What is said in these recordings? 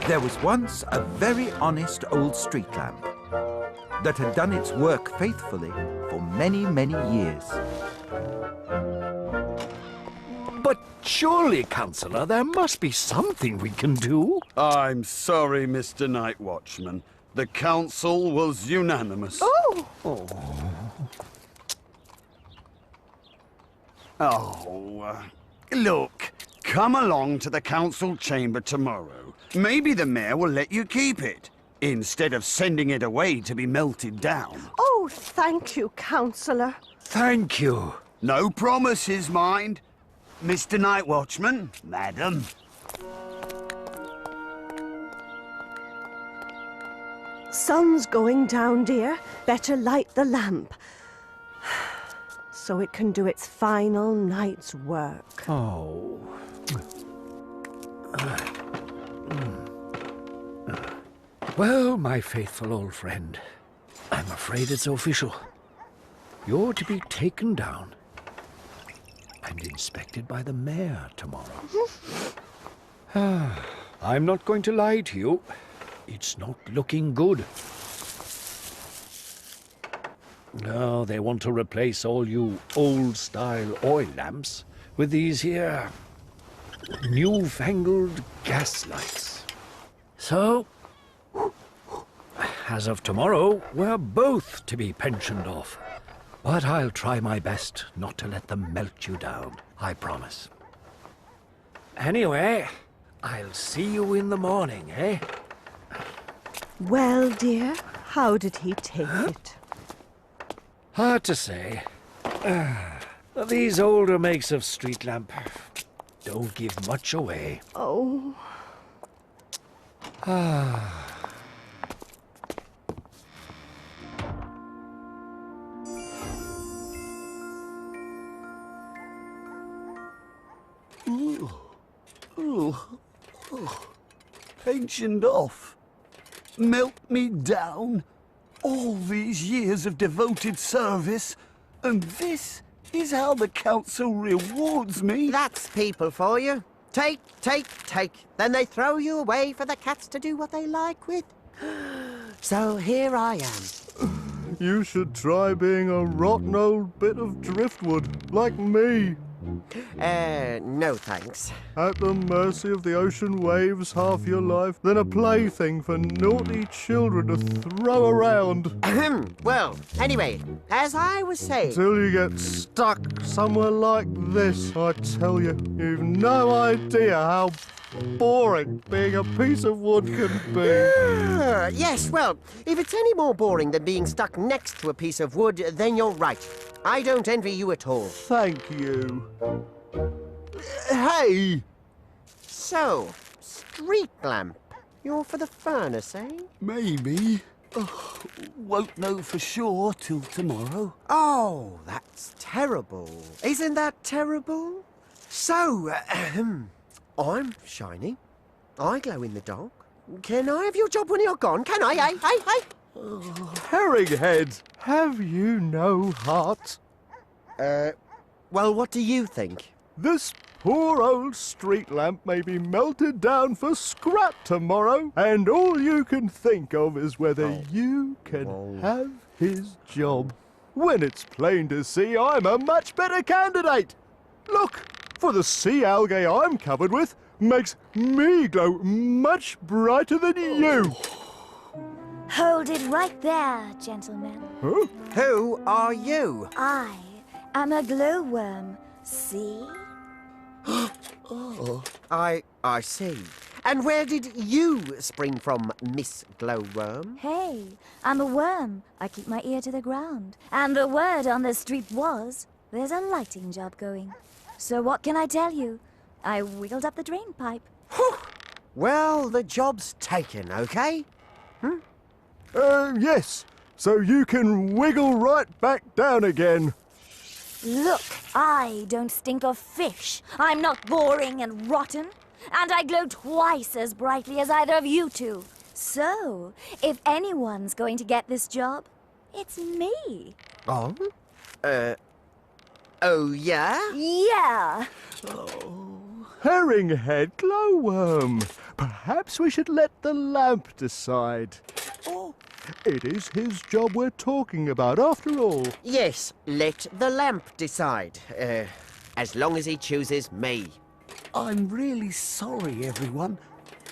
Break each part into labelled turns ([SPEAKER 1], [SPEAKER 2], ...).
[SPEAKER 1] There was once a very honest old street lamp that had done its work faithfully for many, many years.
[SPEAKER 2] But surely, Councillor, there must be something we can do.
[SPEAKER 3] I'm sorry, Mr. Night Watchman. The council was unanimous. Look, come along to the council chamber tomorrow. Maybe the mayor will let you keep it, instead of sending it away to be melted down.
[SPEAKER 4] Oh, thank you, Councillor.
[SPEAKER 2] Thank you.
[SPEAKER 3] No promises, mind. Mr. Night Watchman, madam.
[SPEAKER 4] Sun's going down, dear. Better light the lamp, so it can do its final night's work.
[SPEAKER 2] Oh. Well, my faithful old friend, I'm afraid it's official. You're to be taken down and inspected by the mayor tomorrow. I'm not going to lie to you. It's not looking good. Now they want to replace all you old-style oil lamps with these here newfangled gas lights. So, as of tomorrow, we're both to be pensioned off. But I'll try my best not to let them melt you down, I promise. Anyway, I'll see you in the morning, eh?
[SPEAKER 4] Well, dear, how did he take it?
[SPEAKER 2] Hard to say. These older makes of street lamp don't give much away.
[SPEAKER 4] Oh.
[SPEAKER 3] Pensioned off. Melt me down. All these years of devoted service, and this is how the council rewards me.
[SPEAKER 5] That's people for you. Take, take, take. Then they throw you away for the cats to do what they like with. So here I am.
[SPEAKER 6] You should try being a rotten old bit of driftwood, like me.
[SPEAKER 5] No thanks.
[SPEAKER 6] At the mercy of the ocean waves half your life, then a plaything for naughty children to throw around.
[SPEAKER 5] Well, anyway, as I was saying...
[SPEAKER 6] Till you get stuck somewhere like this, I tell you, you've no idea how boring being a piece of wood can be.
[SPEAKER 5] Yes, well, if it's any more boring than being stuck next to a piece of wood, then you're right. I don't envy you at all.
[SPEAKER 6] Thank you. Hey!
[SPEAKER 5] So, street lamp. You're for the furnace, eh?
[SPEAKER 3] Maybe. Won't know for sure till tomorrow.
[SPEAKER 5] Oh, that's terrible. Isn't that terrible? So, I'm shiny. I glow in the dark. Can I have your job when you're gone? Can I? Hey.
[SPEAKER 6] Herringhead, have you no heart?
[SPEAKER 5] Well, what do you think?
[SPEAKER 6] This poor old street lamp may be melted down for scrap tomorrow, and all you can think of is whether you can have his job. When it's plain to see I'm a much better candidate. Look, for the sea algae I'm covered with makes me glow much brighter than you.
[SPEAKER 7] Hold it right there, gentlemen.
[SPEAKER 6] Huh?
[SPEAKER 5] Who are you?
[SPEAKER 7] I am a glowworm. See?
[SPEAKER 5] I see. And where did you spring from, Miss Glowworm?
[SPEAKER 7] Hey, I'm a worm. I keep my ear to the ground. And the word on the street was, there's a lighting job going. So what can I tell you? I wiggled up the drain pipe.
[SPEAKER 5] Whew. Well, the job's taken, okay?
[SPEAKER 6] Yes. So you can wiggle right back down again.
[SPEAKER 7] Look, I don't stink of fish. I'm not boring and rotten. And I glow twice as brightly as either of you two. So, if anyone's going to get this job, it's me.
[SPEAKER 5] Oh? Oh, yeah?
[SPEAKER 7] Yeah.
[SPEAKER 6] Herringhead Glowworm. Perhaps we should let the lamp decide.
[SPEAKER 3] Oh,
[SPEAKER 6] It is his job we're talking about, after all.
[SPEAKER 5] Yes, let the lamp decide. As long as he chooses me.
[SPEAKER 3] I'm really sorry, everyone,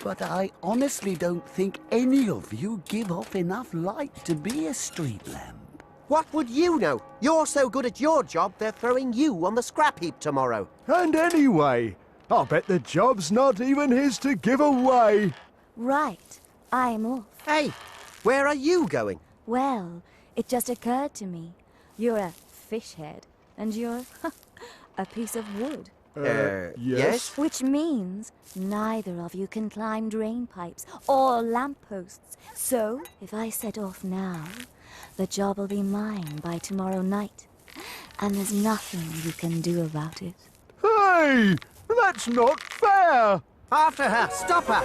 [SPEAKER 3] but I honestly don't think any of you give off enough light to be a street lamp.
[SPEAKER 5] What would you know? You're so good at your job, they're throwing you on the scrap heap tomorrow.
[SPEAKER 6] And anyway, I'll bet the job's not even his to give away.
[SPEAKER 7] Right. I'm off.
[SPEAKER 5] Hey, where are you going?
[SPEAKER 7] Well, it just occurred to me. You're a fish head, and you're a piece of wood.
[SPEAKER 5] Yes?
[SPEAKER 7] Which means neither of you can climb drain pipes or lampposts. So, if I set off now, the job will be mine by tomorrow night. And there's nothing you can do about it.
[SPEAKER 6] Hey, that's not fair.
[SPEAKER 5] After her! Stop her!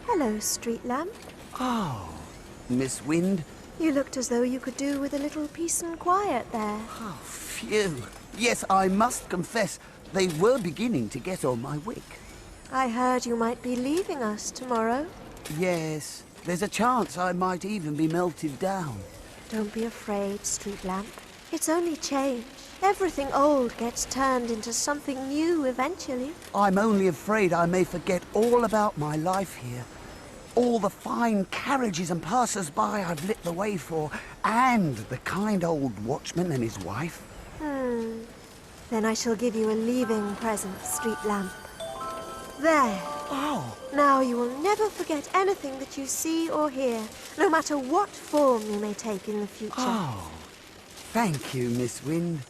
[SPEAKER 4] Hello, street lamp.
[SPEAKER 3] Oh, Miss Wind.
[SPEAKER 4] You looked as though you could do with a little peace and quiet there.
[SPEAKER 3] Oh, phew. Yes, I must confess, they were beginning to get on my wick.
[SPEAKER 4] I heard you might be leaving us tomorrow.
[SPEAKER 3] Yes, there's a chance I might even be melted down.
[SPEAKER 4] Don't be afraid, street lamp. It's only change. Everything old gets turned into something new eventually.
[SPEAKER 3] I'm only afraid I may forget all about my life here. All the fine carriages and passers-by I've lit the way for, and the kind old watchman and his wife.
[SPEAKER 4] Then I shall give you a leaving present, street lamp. There.
[SPEAKER 3] Oh,
[SPEAKER 4] Now you will never forget anything that you see or hear, no matter what form you may take in the future.
[SPEAKER 3] oh. Thank you, Miss Wind.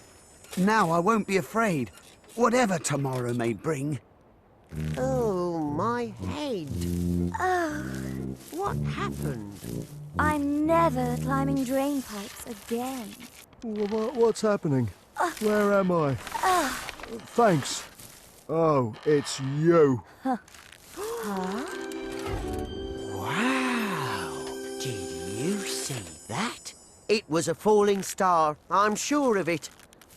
[SPEAKER 3] Now I won't be afraid, whatever tomorrow may bring.
[SPEAKER 5] Oh, my head. What happened?
[SPEAKER 7] I'm never climbing drain pipes again.
[SPEAKER 6] What's happening? Where am I? Thanks. Oh, it's you.
[SPEAKER 5] Wow! Did you see that? It was a falling star, I'm sure of it.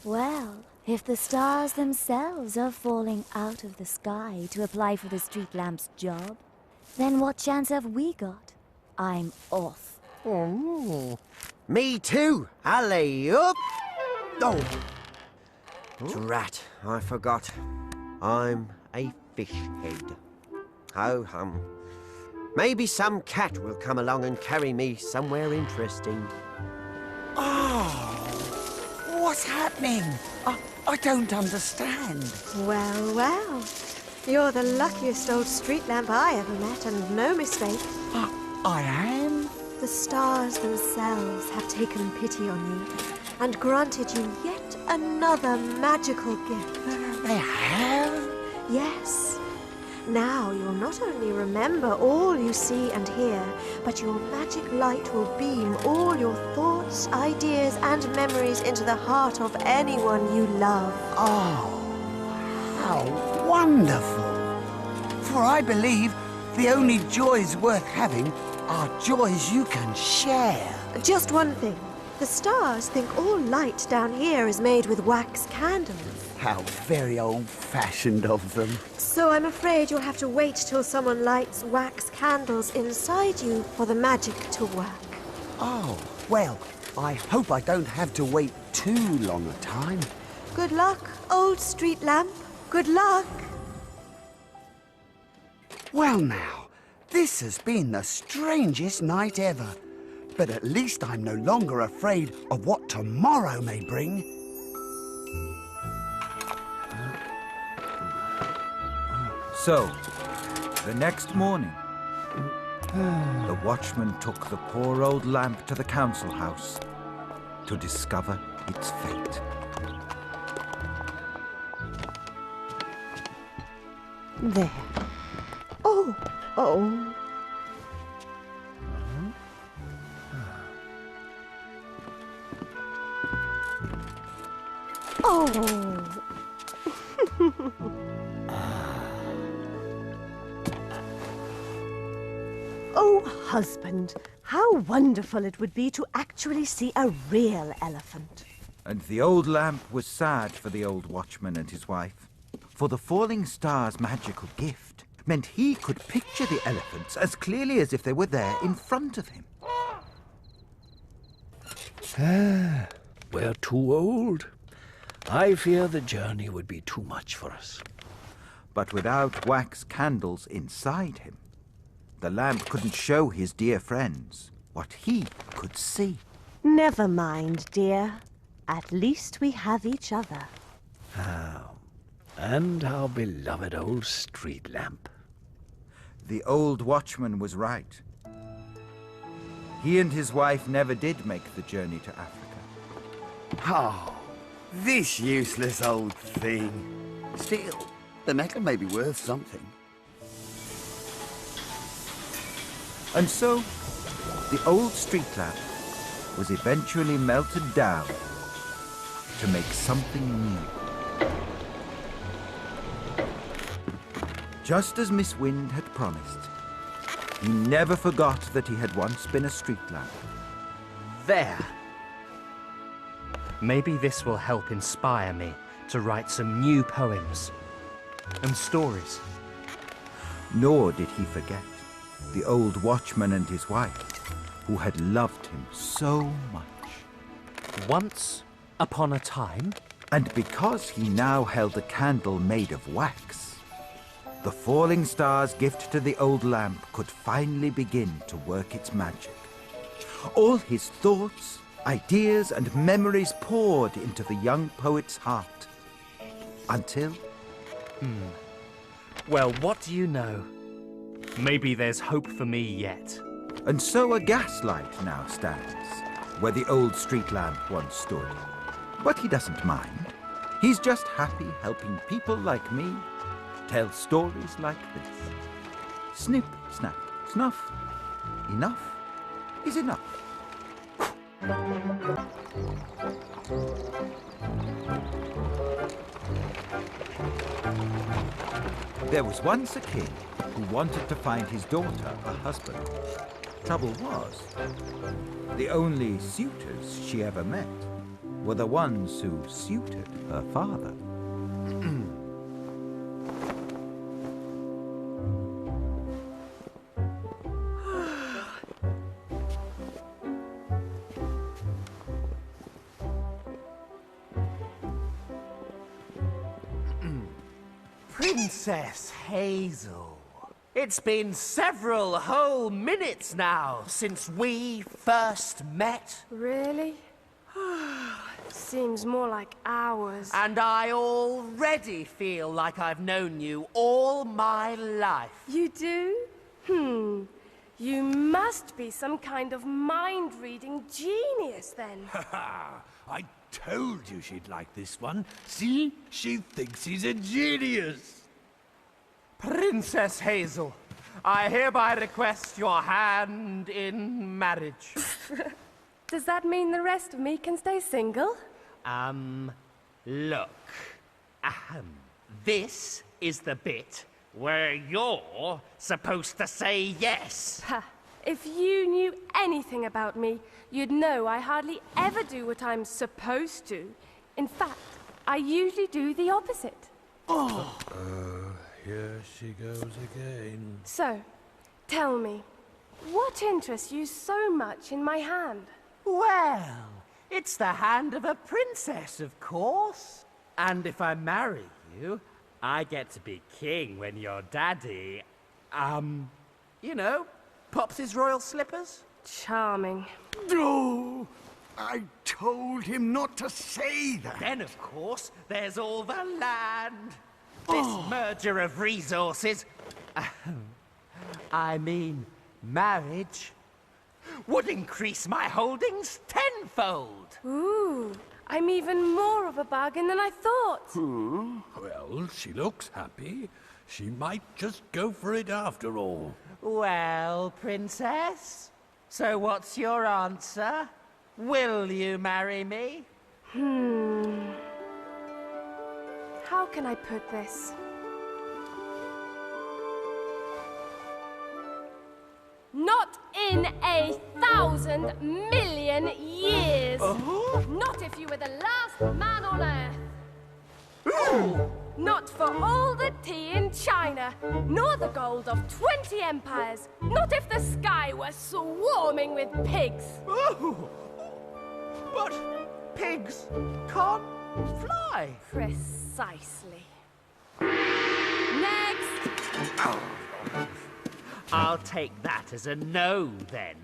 [SPEAKER 7] Well, if the stars themselves are falling out of the sky to apply for the street lamp's job, then what chance have we got? I'm off.
[SPEAKER 5] Me too. Alley up. Oh. Drat, I forgot. I'm a fish head. Ho hum. Maybe some cat will come along and carry me somewhere interesting.
[SPEAKER 3] What's happening? I don't understand.
[SPEAKER 4] Well, well. You're the luckiest old street lamp I ever met, and no mistake.
[SPEAKER 3] I am?
[SPEAKER 4] The stars themselves have taken pity on you and granted you yet another magical gift.
[SPEAKER 3] They have?
[SPEAKER 4] Yes. Now you'll not only remember all you see and hear, but your magic light will beam all your thoughts, ideas, and memories into the heart of anyone you love.
[SPEAKER 3] Oh, how wonderful. For I believe the only joys worth having are joys you can share.
[SPEAKER 4] Just one thing. The stars think all light down here is made with wax candles.
[SPEAKER 3] How very old-fashioned of them.
[SPEAKER 4] So I'm afraid you'll have to wait till someone lights wax candles inside you for the magic to work.
[SPEAKER 3] Oh, well, I hope I don't have to wait too long a time.
[SPEAKER 4] Good luck, old street lamp. Good luck.
[SPEAKER 3] Well now, this has been the strangest night ever. But at least I'm no longer afraid of what tomorrow may bring.
[SPEAKER 1] So, the next morning, the watchman took the poor old lamp to the council house to discover its fate.
[SPEAKER 4] There. Oh, oh. Oh. Oh, husband, How wonderful it would be to actually see a real elephant.
[SPEAKER 1] And the old lamp was sad for the old watchman and his wife, for the falling star's magical gift meant he could picture the elephants as clearly as if they were there in front of him.
[SPEAKER 2] We're too old. I fear the journey would be too much for us.
[SPEAKER 1] But without wax candles inside him, the lamp couldn't show his dear friends what he could see.
[SPEAKER 4] Never mind, dear. At least we have each other.
[SPEAKER 2] And our beloved old street lamp.
[SPEAKER 1] The old watchman was right. He and his wife never did make the journey to Africa.
[SPEAKER 3] Oh, this useless old thing. Still, the metal may be worth something.
[SPEAKER 1] And so, the old street lamp was eventually melted down to make something new. Just as Miss Wind had promised, he never forgot that he had once been a street lamp.
[SPEAKER 8] There. Maybe this will help inspire me to write some new poems and stories.
[SPEAKER 1] Nor did he forget the old watchman and his wife, who had loved him so much.
[SPEAKER 8] Once upon a time,
[SPEAKER 1] And because he now held a candle made of wax, the falling star's gift to the old lamp could finally begin to work its magic. All his thoughts, ideas, and memories poured into the young poet's heart. Until...
[SPEAKER 8] well, what do you know? Maybe there's hope for me yet.
[SPEAKER 1] And so a gaslight now stands where the old street lamp once stood. But he doesn't mind. He's just happy helping people like me tell stories like this. Snip, snap, snuff. Enough is enough. There was once a king who wanted to find his daughter a husband. Trouble was, the only suitors she ever met were the ones who suited her father.
[SPEAKER 9] Princess Hazel, it's been several whole minutes now since we first met.
[SPEAKER 10] Really? Seems more like hours.
[SPEAKER 9] And I already feel like I've known you all my life.
[SPEAKER 10] You do? You must be some kind of mind-reading genius, then.
[SPEAKER 2] I told you she'd like this one. See? She thinks he's a genius.
[SPEAKER 9] Princess Hazel, I hereby request your hand in marriage.
[SPEAKER 10] Does that mean the rest of me can stay single?
[SPEAKER 9] Look. This is the bit where you're supposed to say yes.
[SPEAKER 10] Ha! If you knew anything about me, you'd know I hardly ever do what I'm supposed to. In fact, I usually do the opposite.
[SPEAKER 2] Here she goes again.
[SPEAKER 10] So, tell me, what interests you so much in my hand?
[SPEAKER 9] Well, it's the hand of a princess, of course. And if I marry you, I get to be king when your daddy, pops his royal slippers.
[SPEAKER 10] Charming.
[SPEAKER 3] Oh, I told him not to say that.
[SPEAKER 9] Then, of course, there's all the land. This merger of resources, marriage, would increase my holdings tenfold.
[SPEAKER 10] Ooh, I'm even more of a bargain than I thought.
[SPEAKER 2] Well, she looks happy. She might just go for it after all.
[SPEAKER 9] Well, princess, so what's your answer? Will you marry me?
[SPEAKER 10] How can I put this? Not in 1,000,000,000 years. Not if you were the last man on Earth. Not for all the tea in China, nor the gold of 20 empires. Not if the sky were swarming with pigs.
[SPEAKER 9] But pigs can't fly.
[SPEAKER 10] Precisely. Next!
[SPEAKER 9] I'll take that as a no, then.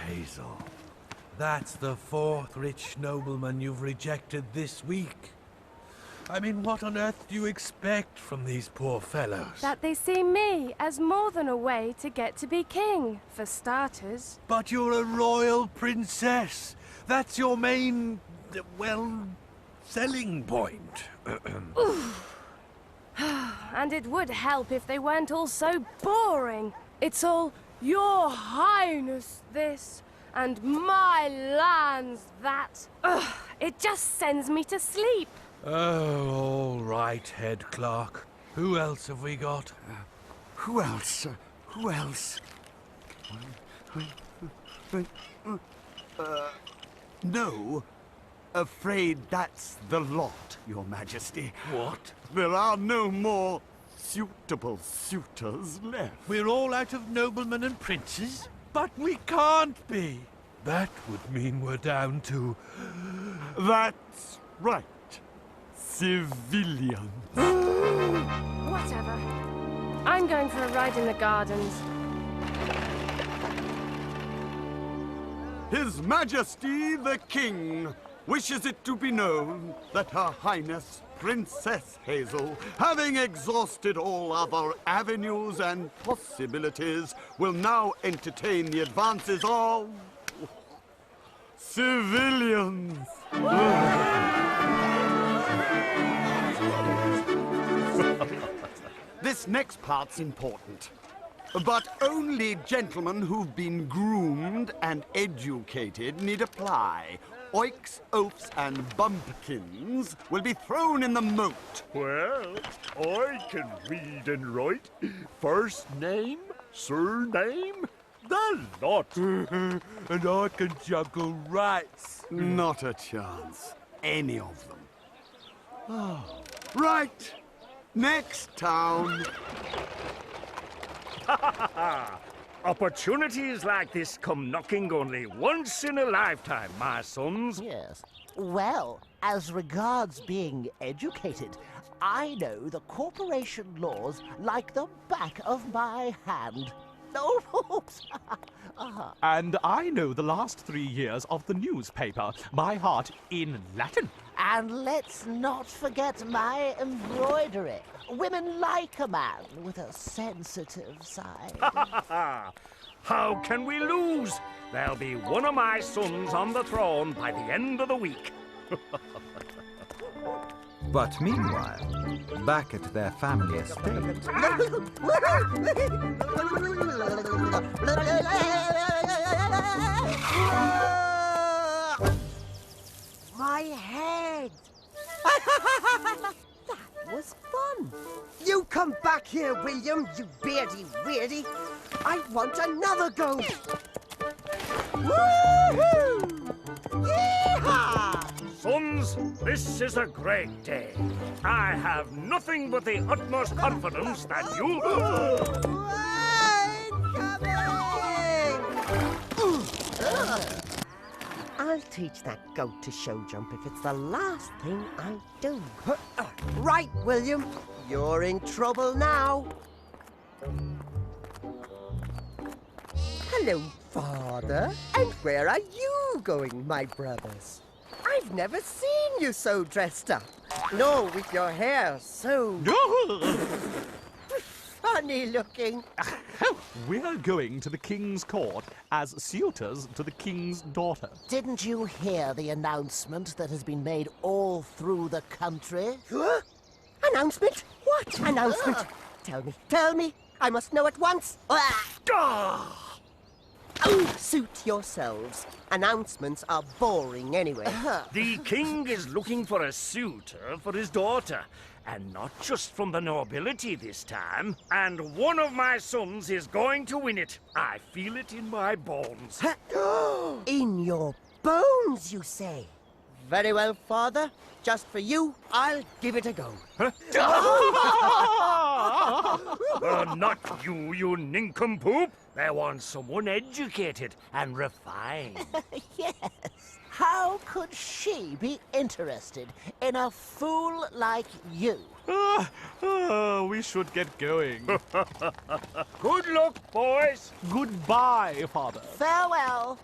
[SPEAKER 11] Hazel, that's the 4th rich nobleman you've rejected this week. I mean, what on earth do you expect from these poor fellows?
[SPEAKER 10] That they see me as more than a way to get to be king, for starters.
[SPEAKER 11] But you're a royal princess. That's your main, well, selling point.
[SPEAKER 10] And it would help if they weren't all so boring. It's all, Your Highness this, and my lands that. It just sends me to sleep.
[SPEAKER 11] Oh, all right, head clerk. Who else have we got?
[SPEAKER 3] Who else? Who else? No. Afraid that's the lot, Your Majesty.
[SPEAKER 11] What?
[SPEAKER 3] There are no more suitable suitors left.
[SPEAKER 11] We're all out of noblemen and princes? But we can't be. That would mean we're down to...
[SPEAKER 3] That's right. Civilians.
[SPEAKER 10] Whatever. I'm going for a ride in the gardens.
[SPEAKER 3] His Majesty the King wishes it to be known that Her Highness Princess Hazel, having exhausted all other avenues and possibilities, will now entertain the advances of... civilians. This next part's important. But only gentlemen who've been groomed and educated need apply. Oiks, oafs, and bumpkins will be thrown in the moat.
[SPEAKER 6] Well, I can read and write. First name, surname, the lot.
[SPEAKER 11] And I can juggle rights.
[SPEAKER 3] Not a chance. Any of them. Oh. Right. Next town.
[SPEAKER 6] Opportunities like this come knocking only once in a lifetime, my sons.
[SPEAKER 12] Yes. Well, as regards being educated, I know the corporation laws like the back of my hand. Oh, oops.
[SPEAKER 13] And I know the last 3 years of the newspaper, by heart in Latin.
[SPEAKER 12] And let's not forget my embroidery. Women like a man with a sensitive side.
[SPEAKER 6] How can we lose? There'll be one of my sons on the throne by the end of the week.
[SPEAKER 1] But meanwhile, back at their family estate...
[SPEAKER 5] My head! That was fun. You come back here, William, you beardy weirdy. I want another go. Woohoo! Yee-haw!
[SPEAKER 6] Sons, this is a great day. I have nothing but the utmost confidence that you...
[SPEAKER 5] I'll teach that goat to show jump if it's the last thing I do. Right, William. You're in trouble now. Hello, Father. And where are you going, my brothers? I've never seen you so dressed up. No, with your hair so... funny looking.
[SPEAKER 13] We're going to the king's court as suitors to the king's daughter.
[SPEAKER 12] Didn't you hear the announcement that has been made all through the country?
[SPEAKER 5] Huh? Announcement? What announcement? Tell me. I must know at once. Oh, suit yourselves. Announcements are boring anyway.
[SPEAKER 14] The king is looking for a suitor for his daughter. And not just from the nobility this time. And one of my sons is going to win it. I feel it in my bones.
[SPEAKER 5] In your bones, you say? Very well, Father. Just for you, I'll give it a go.
[SPEAKER 14] Not you, you nincompoop. I want someone educated and refined.
[SPEAKER 12] Yes. How could she be interested in a fool like you?
[SPEAKER 13] We should get going.
[SPEAKER 14] Good luck, boys.
[SPEAKER 13] Goodbye, Father.
[SPEAKER 12] Farewell.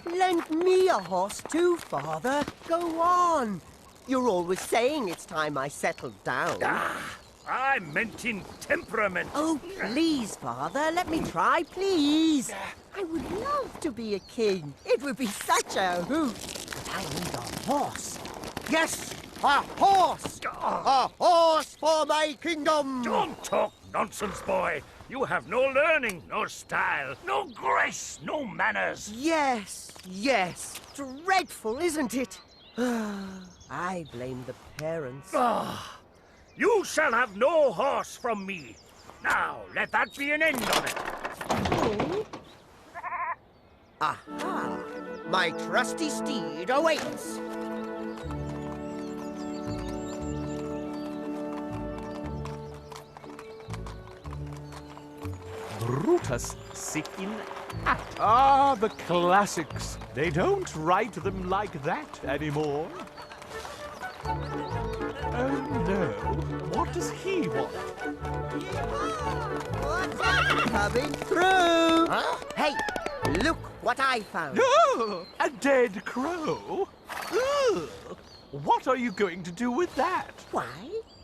[SPEAKER 5] Lend me a horse too, Father. Go on. You're always saying it's time I settled down.
[SPEAKER 14] I meant in temperament.
[SPEAKER 5] Oh, please, Father, let me try, please. I would love to be a king. It would be such a hoot. But I need a horse. Yes, a horse. A horse for my kingdom.
[SPEAKER 14] Don't talk nonsense, boy. You have no learning, no style, no grace, no manners.
[SPEAKER 5] Yes, yes. Dreadful, isn't it? I blame the parents.
[SPEAKER 14] You shall have no horse from me. Now, let that be an end of it.
[SPEAKER 5] Aha! My trusty steed awaits.
[SPEAKER 13] Brutus sick in act. Ah, the classics. They don't write them like that anymore. Oh no, what does he want?
[SPEAKER 5] Coming through! Huh? Hey, look what I found.
[SPEAKER 13] Oh, a dead crow? Ugh. What are you going to do with that?
[SPEAKER 5] Why?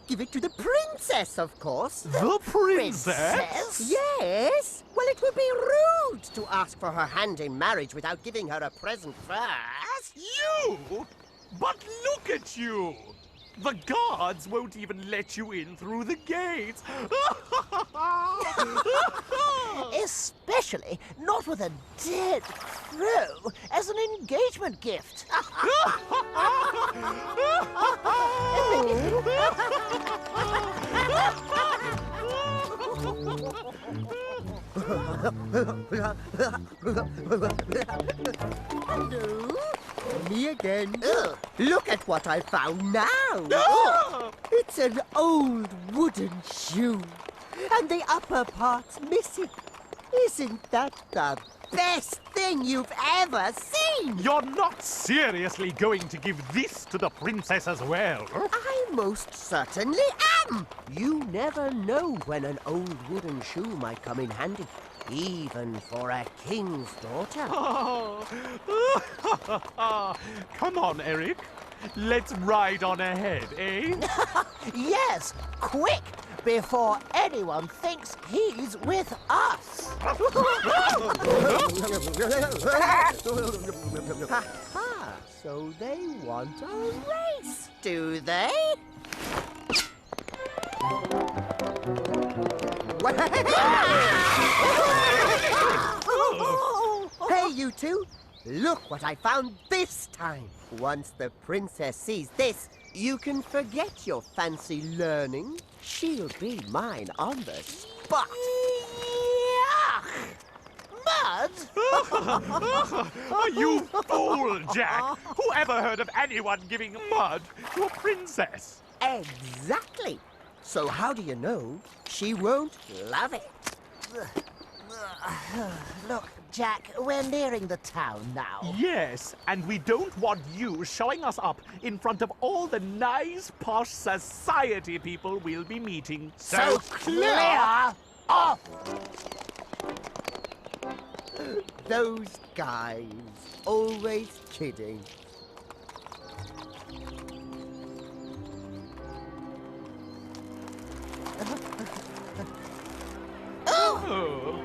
[SPEAKER 5] Give it to the princess, of course.
[SPEAKER 13] The princess?
[SPEAKER 5] Yes. Well, it would be rude to ask for her hand in marriage without giving her a present first.
[SPEAKER 13] You? But look at you! The guards won't even let you in through the gates.
[SPEAKER 12] Especially not with a dead crow as an engagement gift.
[SPEAKER 5] Hello? Me again. Look at what I found now. It's an old wooden shoe. And the upper part's missing. Isn't that the best thing you've ever seen?
[SPEAKER 13] You're not seriously going to give this to the princess as well?
[SPEAKER 5] I most certainly am. You never know when an old wooden shoe might come in handy. Even for a king's daughter.
[SPEAKER 13] Come on, Eric. Let's ride on ahead, eh?
[SPEAKER 12] Yes, quick, before anyone thinks he's with us.
[SPEAKER 5] So they want a race, do they? Hey, you two! Look what I found this time! Once the princess sees this, you can forget your fancy learning. She'll be mine on the spot.
[SPEAKER 12] Mud?
[SPEAKER 13] You fool, Jack! Whoever heard of anyone giving mud to a princess?
[SPEAKER 5] Exactly. So how do you know she won't love it?
[SPEAKER 12] Look, Jack, we're nearing the town now.
[SPEAKER 13] Yes, and we don't want you showing us up in front of all the nice, posh society people we'll be meeting.
[SPEAKER 12] So clear off!
[SPEAKER 5] Those guys, always kidding.
[SPEAKER 13] Oh.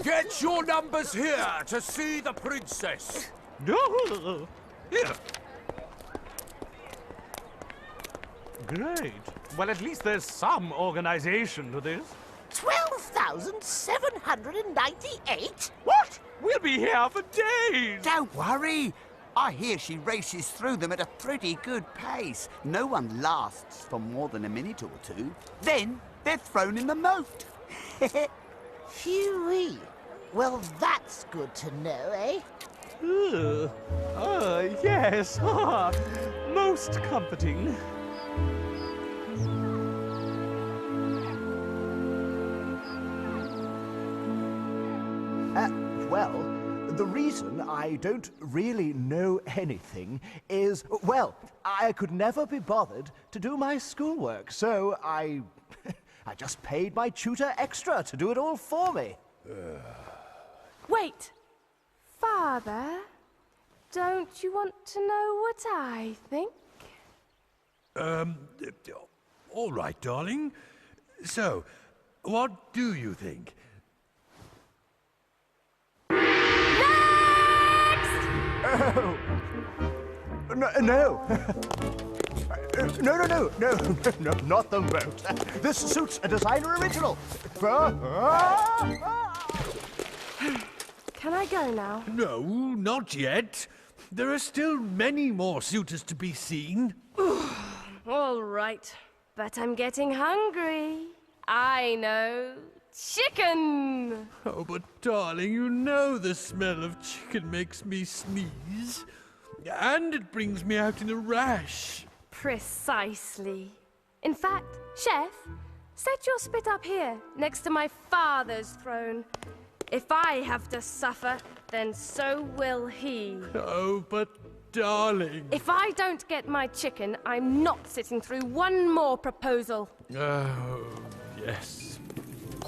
[SPEAKER 2] Get your numbers here to see the princess.
[SPEAKER 13] No. Here. Great. Well, at least there's some organization to this.
[SPEAKER 12] 12,798?
[SPEAKER 13] What? We'll be here for days.
[SPEAKER 3] Don't worry. I hear she races through them at a pretty good pace. No one lasts for more than a minute or two. Then they're thrown in the moat.
[SPEAKER 12] Phew-wee. Well, that's good to know, eh?
[SPEAKER 13] Yes. Most comforting.
[SPEAKER 6] Well, the reason I don't really know anything is, well, I could never be bothered to do my schoolwork, so I just paid my tutor extra to do it all for me.
[SPEAKER 10] Wait. Father, don't you want to know what I think?
[SPEAKER 11] All right, darling. So, what do you think?
[SPEAKER 6] Oh. No. No, not the moat. This suit's a designer original.
[SPEAKER 10] Can I go now?
[SPEAKER 11] No, not yet. There are still many more suitors to be seen.
[SPEAKER 10] All right, but I'm getting hungry. I know. Chicken!
[SPEAKER 11] Oh, but darling, you know the smell of chicken makes me sneeze. And it brings me out in a rash.
[SPEAKER 10] Precisely. In fact, Chef, set your spit up here, next to my father's throne. If I have to suffer, then so will he.
[SPEAKER 11] Oh, but darling...
[SPEAKER 10] If I don't get my chicken, I'm not sitting through one more proposal.
[SPEAKER 11] Oh, yes.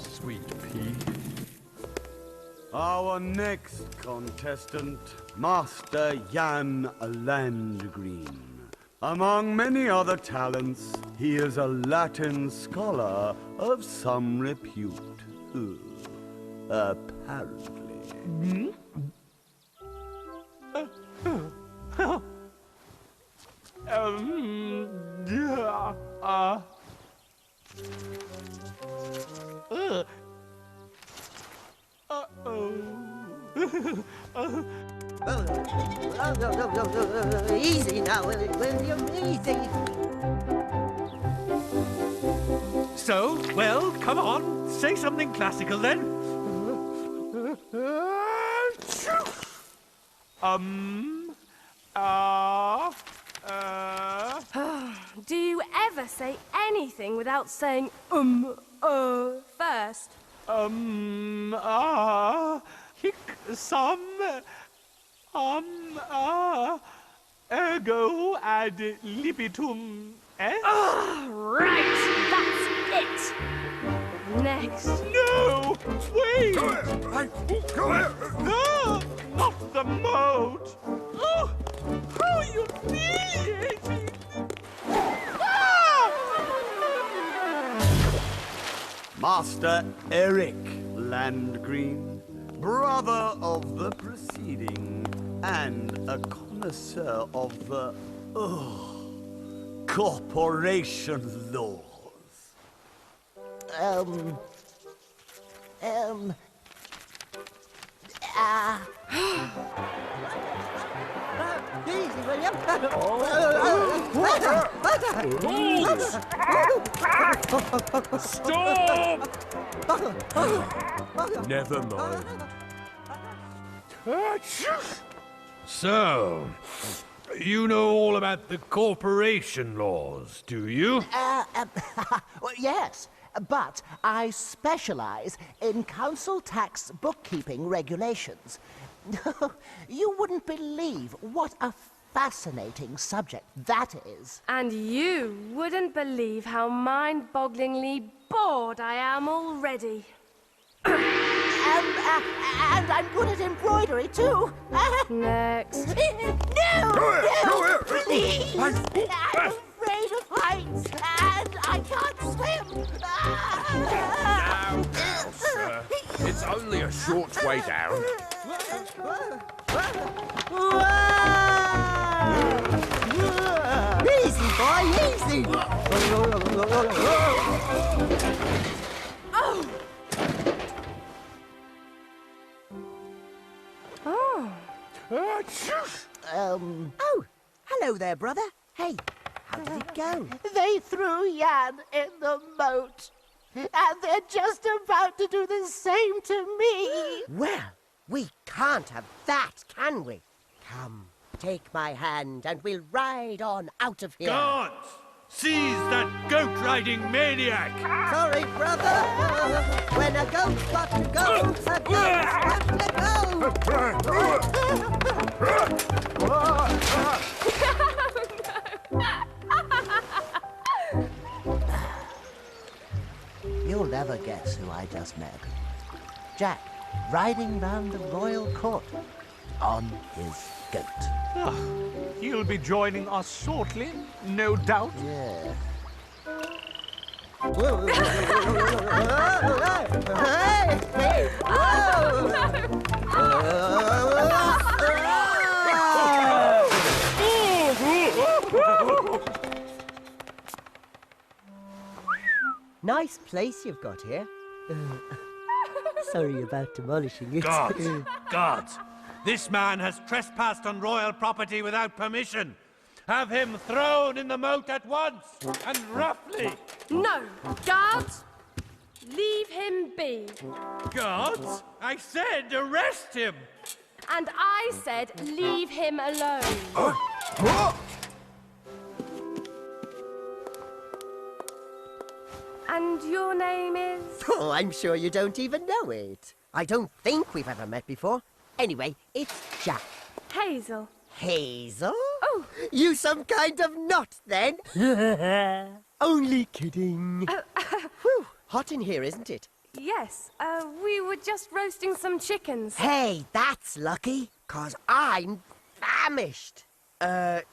[SPEAKER 11] Sweet pea.
[SPEAKER 3] Our next contestant, Master Jan Landgreen. Among many other talents, he is a Latin scholar of some repute. Apparently.
[SPEAKER 5] Easy now, will you? Easy.
[SPEAKER 11] So, well, come on, say something classical then.
[SPEAKER 10] Do you ever say anything without saying first?
[SPEAKER 13] Hic sum, ergo ad libitum est?
[SPEAKER 10] Right, that's it. Next.
[SPEAKER 13] No, wait!
[SPEAKER 6] Go here!
[SPEAKER 13] No, not the moat! Oh, how humiliating!
[SPEAKER 3] Master Eric Landgreen, brother of the preceding, and a connoisseur of the corporation laws.
[SPEAKER 5] Easy, will you?
[SPEAKER 11] Stop! Never mind. So, you know all about the corporation laws, do you?
[SPEAKER 12] Well, yes, but I specialize in council tax bookkeeping regulations. You wouldn't believe what a fascinating subject that is.
[SPEAKER 10] And you wouldn't believe how mind-bogglingly bored I am already.
[SPEAKER 12] And I'm good at embroidery, too.
[SPEAKER 10] Next.
[SPEAKER 12] No, please. I'm afraid of heights, and I can't swim.
[SPEAKER 2] Now, sir. It's
[SPEAKER 15] only a short way down.
[SPEAKER 5] Easy, boy, easy!
[SPEAKER 10] Oh! Oh.
[SPEAKER 5] Oh, hello there, brother. Hey, how did it go?
[SPEAKER 12] They threw Jan in the moat. And they're just about to do the same to me.
[SPEAKER 5] Well, we can't have that, can we? Come, take my hand and we'll ride on out of here.
[SPEAKER 11] Guards! Seize that goat-riding maniac!
[SPEAKER 5] Sorry, brother. When a goat's got to go, a goat's got
[SPEAKER 12] You'll never guess who I just met. Jack, riding round the royal court on his goat.
[SPEAKER 13] Ah, he'll be joining us shortly, no doubt.
[SPEAKER 12] Yeah.
[SPEAKER 5] Nice place you've got here. Sorry about demolishing it.
[SPEAKER 11] Guards! Guards! This man has trespassed on royal property without permission. Have him thrown in the moat at once, and roughly.
[SPEAKER 10] No! Guards! Leave him be.
[SPEAKER 11] Guards? I said arrest him!
[SPEAKER 10] And I said leave him alone. And your name is?
[SPEAKER 5] Oh, I'm sure you don't even know it. I don't think we've ever met before. Anyway, it's Jack.
[SPEAKER 10] Hazel.
[SPEAKER 5] Hazel?
[SPEAKER 10] Oh.
[SPEAKER 5] You some kind of nut, then? Only kidding. Whew, hot in here, isn't it?
[SPEAKER 10] Yes, we were just roasting some chickens.
[SPEAKER 5] Hey, that's lucky, 'cause I'm famished.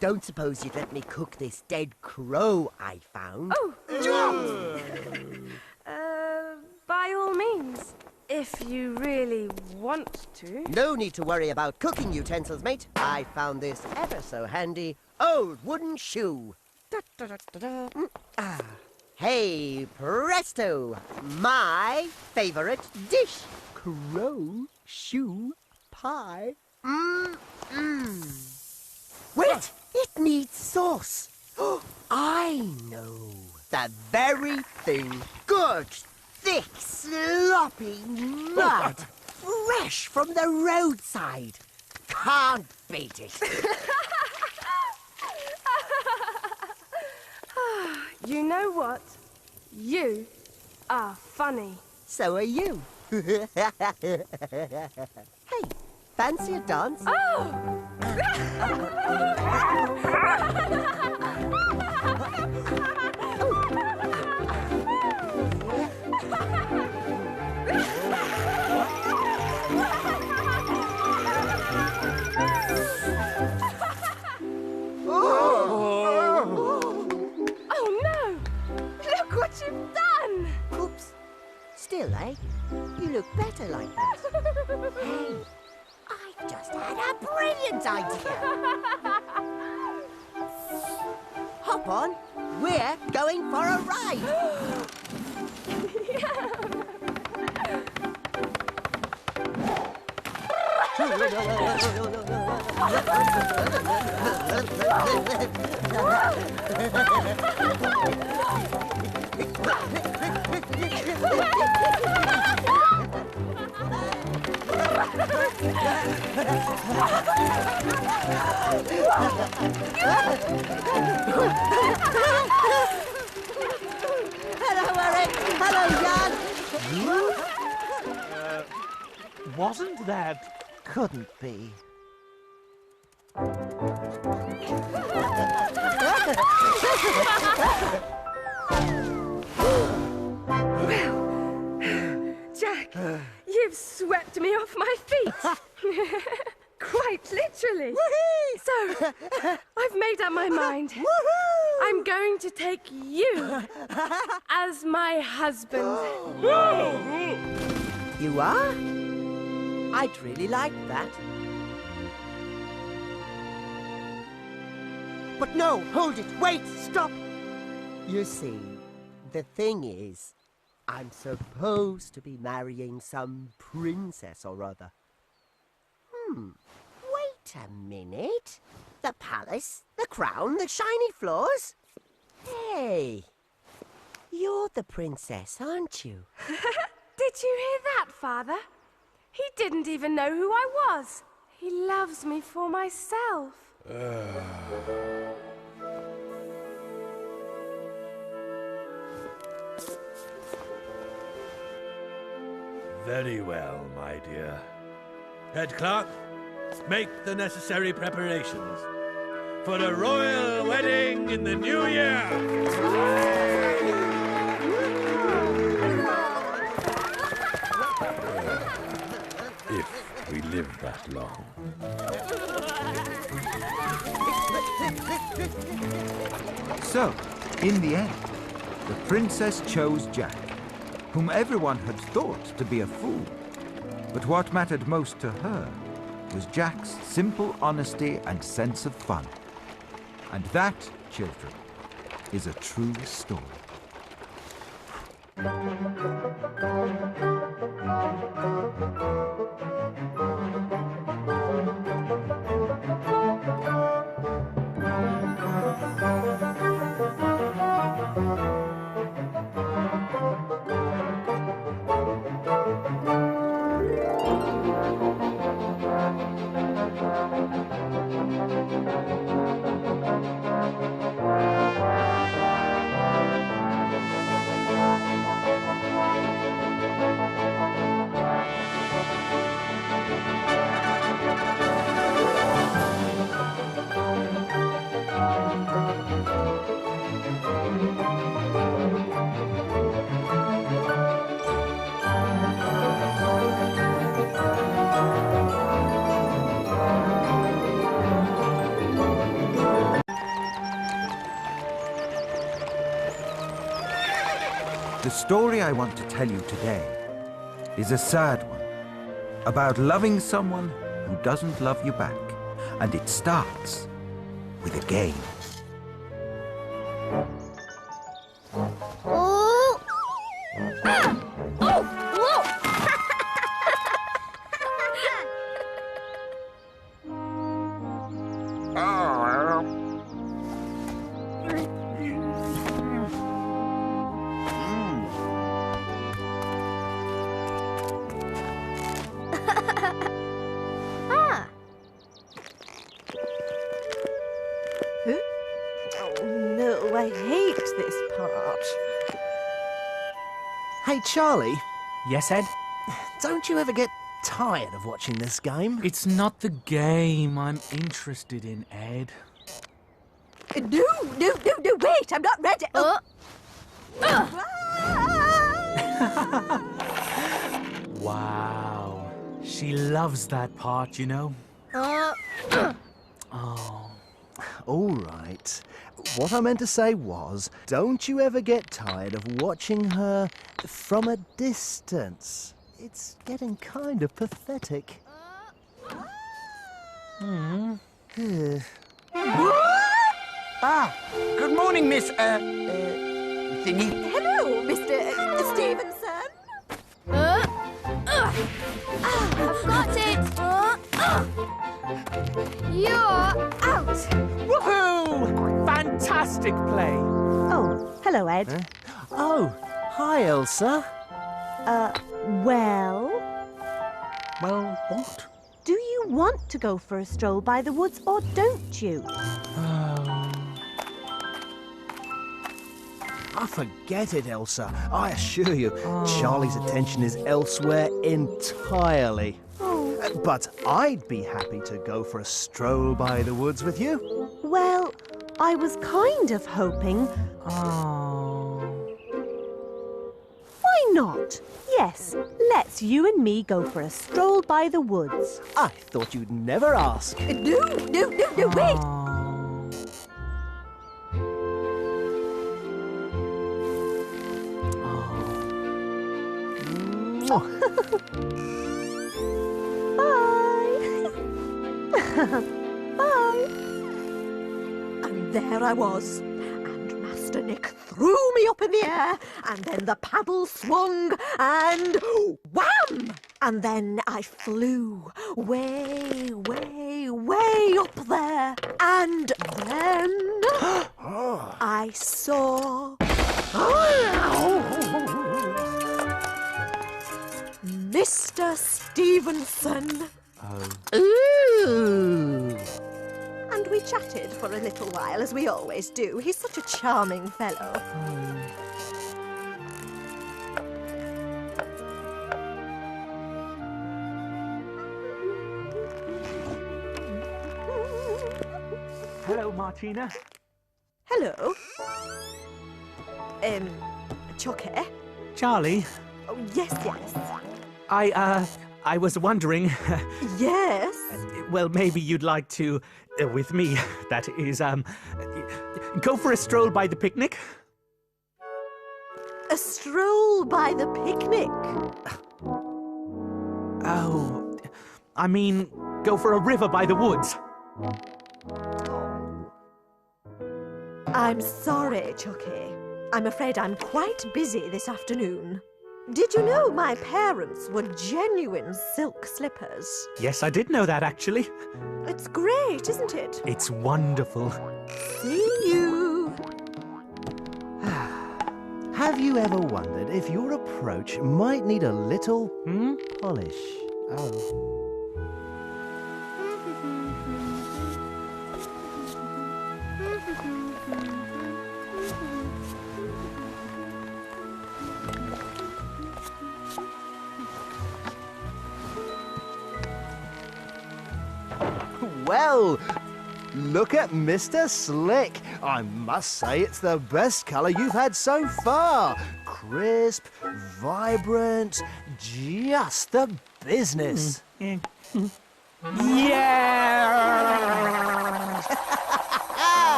[SPEAKER 5] Don't suppose you'd let me cook this dead crow I found?
[SPEAKER 10] Oh! By all means, if you really want to.
[SPEAKER 5] No need to worry about cooking utensils, mate. I found this ever so handy old wooden shoe. Hey, presto! My favorite dish. Crow shoe pie. Wait, it needs sauce. I know. The very thing. Good, thick, sloppy mud. Fresh from the roadside. Can't beat it.
[SPEAKER 10] You know what? You are funny.
[SPEAKER 5] So are you. Hey, fancy a dance?
[SPEAKER 10] Oh! Oh no! Look what you've done!
[SPEAKER 5] Oops. Still, eh? You look better like that. Hey, I just had a brilliant idea. Hop on. We're going for a ride. Hello, Eric. Hello, Jan.
[SPEAKER 13] Wasn't that?
[SPEAKER 12] Couldn't be.
[SPEAKER 10] Jack, you've swept me off my feet. Quite literally. So, I've made up my mind. I'm going to take you as my husband.
[SPEAKER 5] You are? I'd really like that. But no, hold it, wait, stop! You see, the thing is, I'm supposed to be marrying some princess or other. Wait a minute. The palace, the crown, the shiny floors. Hey, you're the princess, aren't you?
[SPEAKER 10] Did you hear that, Father? He didn't even know who I was. He loves me for myself.
[SPEAKER 11] Very well, my dear. Head clerk, make the necessary preparations for a royal wedding in the new year.
[SPEAKER 2] If we live that long.
[SPEAKER 1] So, in the end, the princess chose Jack, whom everyone had thought to be a fool. But what mattered most to her was Jack's simple honesty and sense of fun. And that, children, is a true story. The story I want to tell you today is a sad one, about loving someone who doesn't love you back, and it starts with a game.
[SPEAKER 7] Oh! Ah! Oh! Whoa! Ah!
[SPEAKER 4] Oh no, I hate this part.
[SPEAKER 16] Hey, Charlie,
[SPEAKER 8] Yes, Ed?
[SPEAKER 16] don't you ever get tired of watching this game?
[SPEAKER 8] It's not the game I'm interested in, Ed.
[SPEAKER 4] No, wait, I'm not ready.
[SPEAKER 8] Wow. She loves that part, you know. Oh.
[SPEAKER 16] All right. What I meant to say was, don't you ever get tired of watching her from a distance? It's getting kind of pathetic.
[SPEAKER 17] Good morning, Miss, thingy.
[SPEAKER 4] Hello, Mr. Stevenson.
[SPEAKER 10] I've got it! You're out!
[SPEAKER 9] Woohoo! Fantastic play!
[SPEAKER 4] Oh, hello, Ed.
[SPEAKER 16] Oh, hi, Elsa.
[SPEAKER 4] Well?
[SPEAKER 16] Well, what?
[SPEAKER 4] Do you want to go for a stroll by the woods or don't you?
[SPEAKER 16] I forget it, Elsa. I assure you, Charlie's attention is elsewhere entirely. But I'd be happy to go for a stroll by the woods with you.
[SPEAKER 4] Well, I was kind of hoping. Why not? Yes, let's you and me go for a stroll by the woods.
[SPEAKER 16] I thought you'd never ask.
[SPEAKER 4] No, wait! Bye. And there I was, and Master Nick threw me up in the air, and then the paddle swung, and wham! And then I flew way, way, way up there, and then I saw Mr. Stevenson.
[SPEAKER 5] Ooh!
[SPEAKER 4] And we chatted for a little while, as we always do. He's such a charming fellow.
[SPEAKER 13] Hello, Martina.
[SPEAKER 4] Hello. Chucky?
[SPEAKER 13] Charlie,
[SPEAKER 4] Oh, yes, yes.
[SPEAKER 13] I was wondering,
[SPEAKER 4] Yes?
[SPEAKER 13] well, maybe you'd like to, with me, that is, go for a stroll by the picnic?
[SPEAKER 4] A stroll by the picnic?
[SPEAKER 13] Oh, I mean, go for a river by the woods.
[SPEAKER 4] I'm sorry, Chucky. I'm afraid I'm quite busy this afternoon. Did you know my parents were genuine silk slippers?
[SPEAKER 13] Yes, I did know that, actually.
[SPEAKER 4] It's great, isn't it?
[SPEAKER 13] It's wonderful.
[SPEAKER 4] See you.
[SPEAKER 16] Have you ever wondered if your approach might need a little polish? Oh. Well, look at Mr. Slick. I must say it's the best colour you've had so far. Crisp, vibrant, just the business.
[SPEAKER 13] Yeah!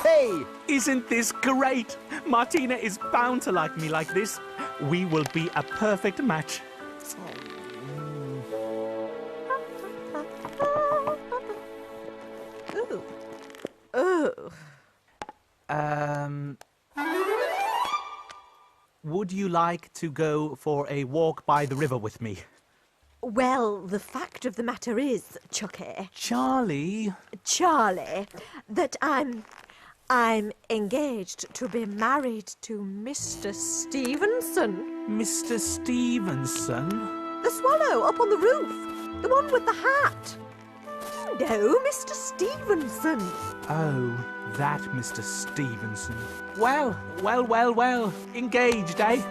[SPEAKER 16] Hey!
[SPEAKER 13] Isn't this great? Martina is bound to like me like this. We will be a perfect match.
[SPEAKER 4] Oh.
[SPEAKER 13] Would you like to go for a walk by the river with me?
[SPEAKER 4] Well, the fact of the matter is, Chucky...
[SPEAKER 13] Charlie?
[SPEAKER 4] Charlie, that I'm engaged to be married to Mr. Stevenson.
[SPEAKER 13] Mr. Stevenson?
[SPEAKER 4] The swallow up on the roof. The one with the hat. No, Mr. Stevenson.
[SPEAKER 13] Oh, that Mr. Stevenson. Well. Engaged, eh?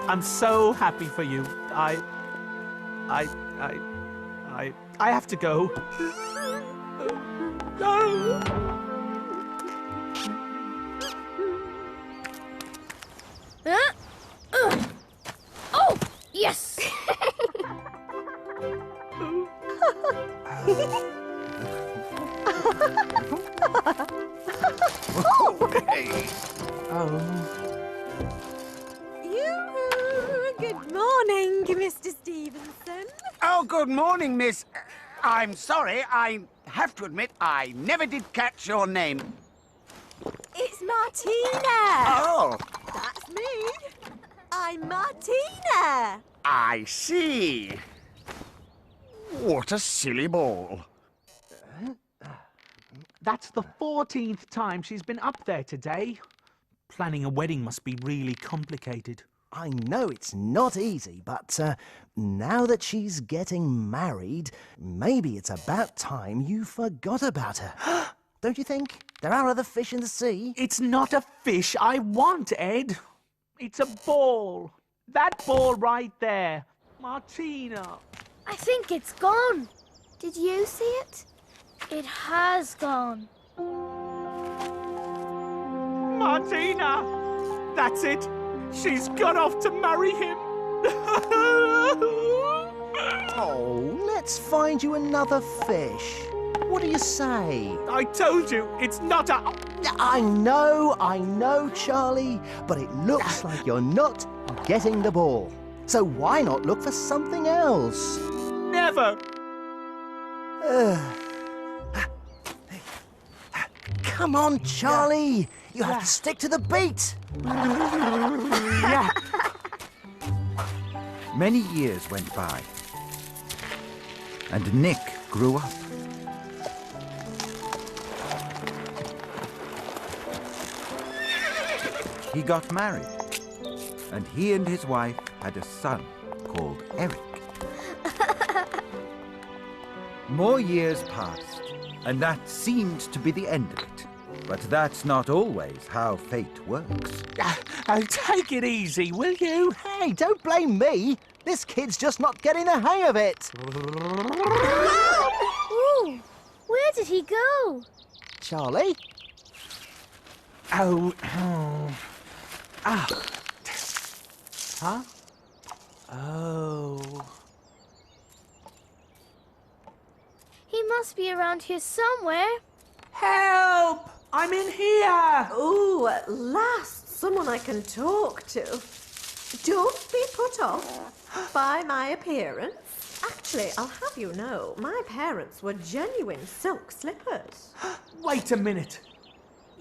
[SPEAKER 13] I'm so happy for you. I have to go.
[SPEAKER 10] Oh, yes!
[SPEAKER 4] Good morning, Mr. Stevenson.
[SPEAKER 17] Oh, good morning, miss. I'm sorry, I have to admit I never did catch your name.
[SPEAKER 4] It's Martina.
[SPEAKER 17] Oh,
[SPEAKER 4] That's me. I'm Martina.
[SPEAKER 17] I see. What a silly ball.
[SPEAKER 13] That's the 14th time she's been up there today. Planning a wedding must be really complicated.
[SPEAKER 16] I know it's not easy, but now that she's getting married, maybe it's about time you forgot about her. Don't you think? There are other fish in the sea.
[SPEAKER 13] It's not a fish I want, Ed. It's a ball. That ball right there. Martina.
[SPEAKER 10] I think it's gone. Did you see it? It has gone.
[SPEAKER 13] Martina! That's it. She's gone off to marry him.
[SPEAKER 16] Oh, let's find you another fish. What do you say?
[SPEAKER 13] I told you, it's not a...
[SPEAKER 16] I know, Charlie, but it looks like you're not getting the ball. So why not look for something else?
[SPEAKER 13] Never!
[SPEAKER 16] Come on, Charlie! You have to stick to the beat!
[SPEAKER 1] Many years went by, and Nick grew up. He got married, and he and his wife had a son called Eric. More years passed, and that seemed to be the end of it. But that's not always how fate works.
[SPEAKER 13] Oh, take it easy, will you?
[SPEAKER 16] Hey, don't blame me. This kid's just not getting the hang of it.
[SPEAKER 18] Ooh, where did he go?
[SPEAKER 16] Charlie?
[SPEAKER 13] Oh. Ah. Huh? Oh.
[SPEAKER 18] He must be around here somewhere.
[SPEAKER 13] Help! I'm in here!
[SPEAKER 4] Oh, at last, someone I can talk to. Don't be put off by my appearance. Actually, I'll have you know, my parents were genuine silk slippers.
[SPEAKER 13] Wait a minute.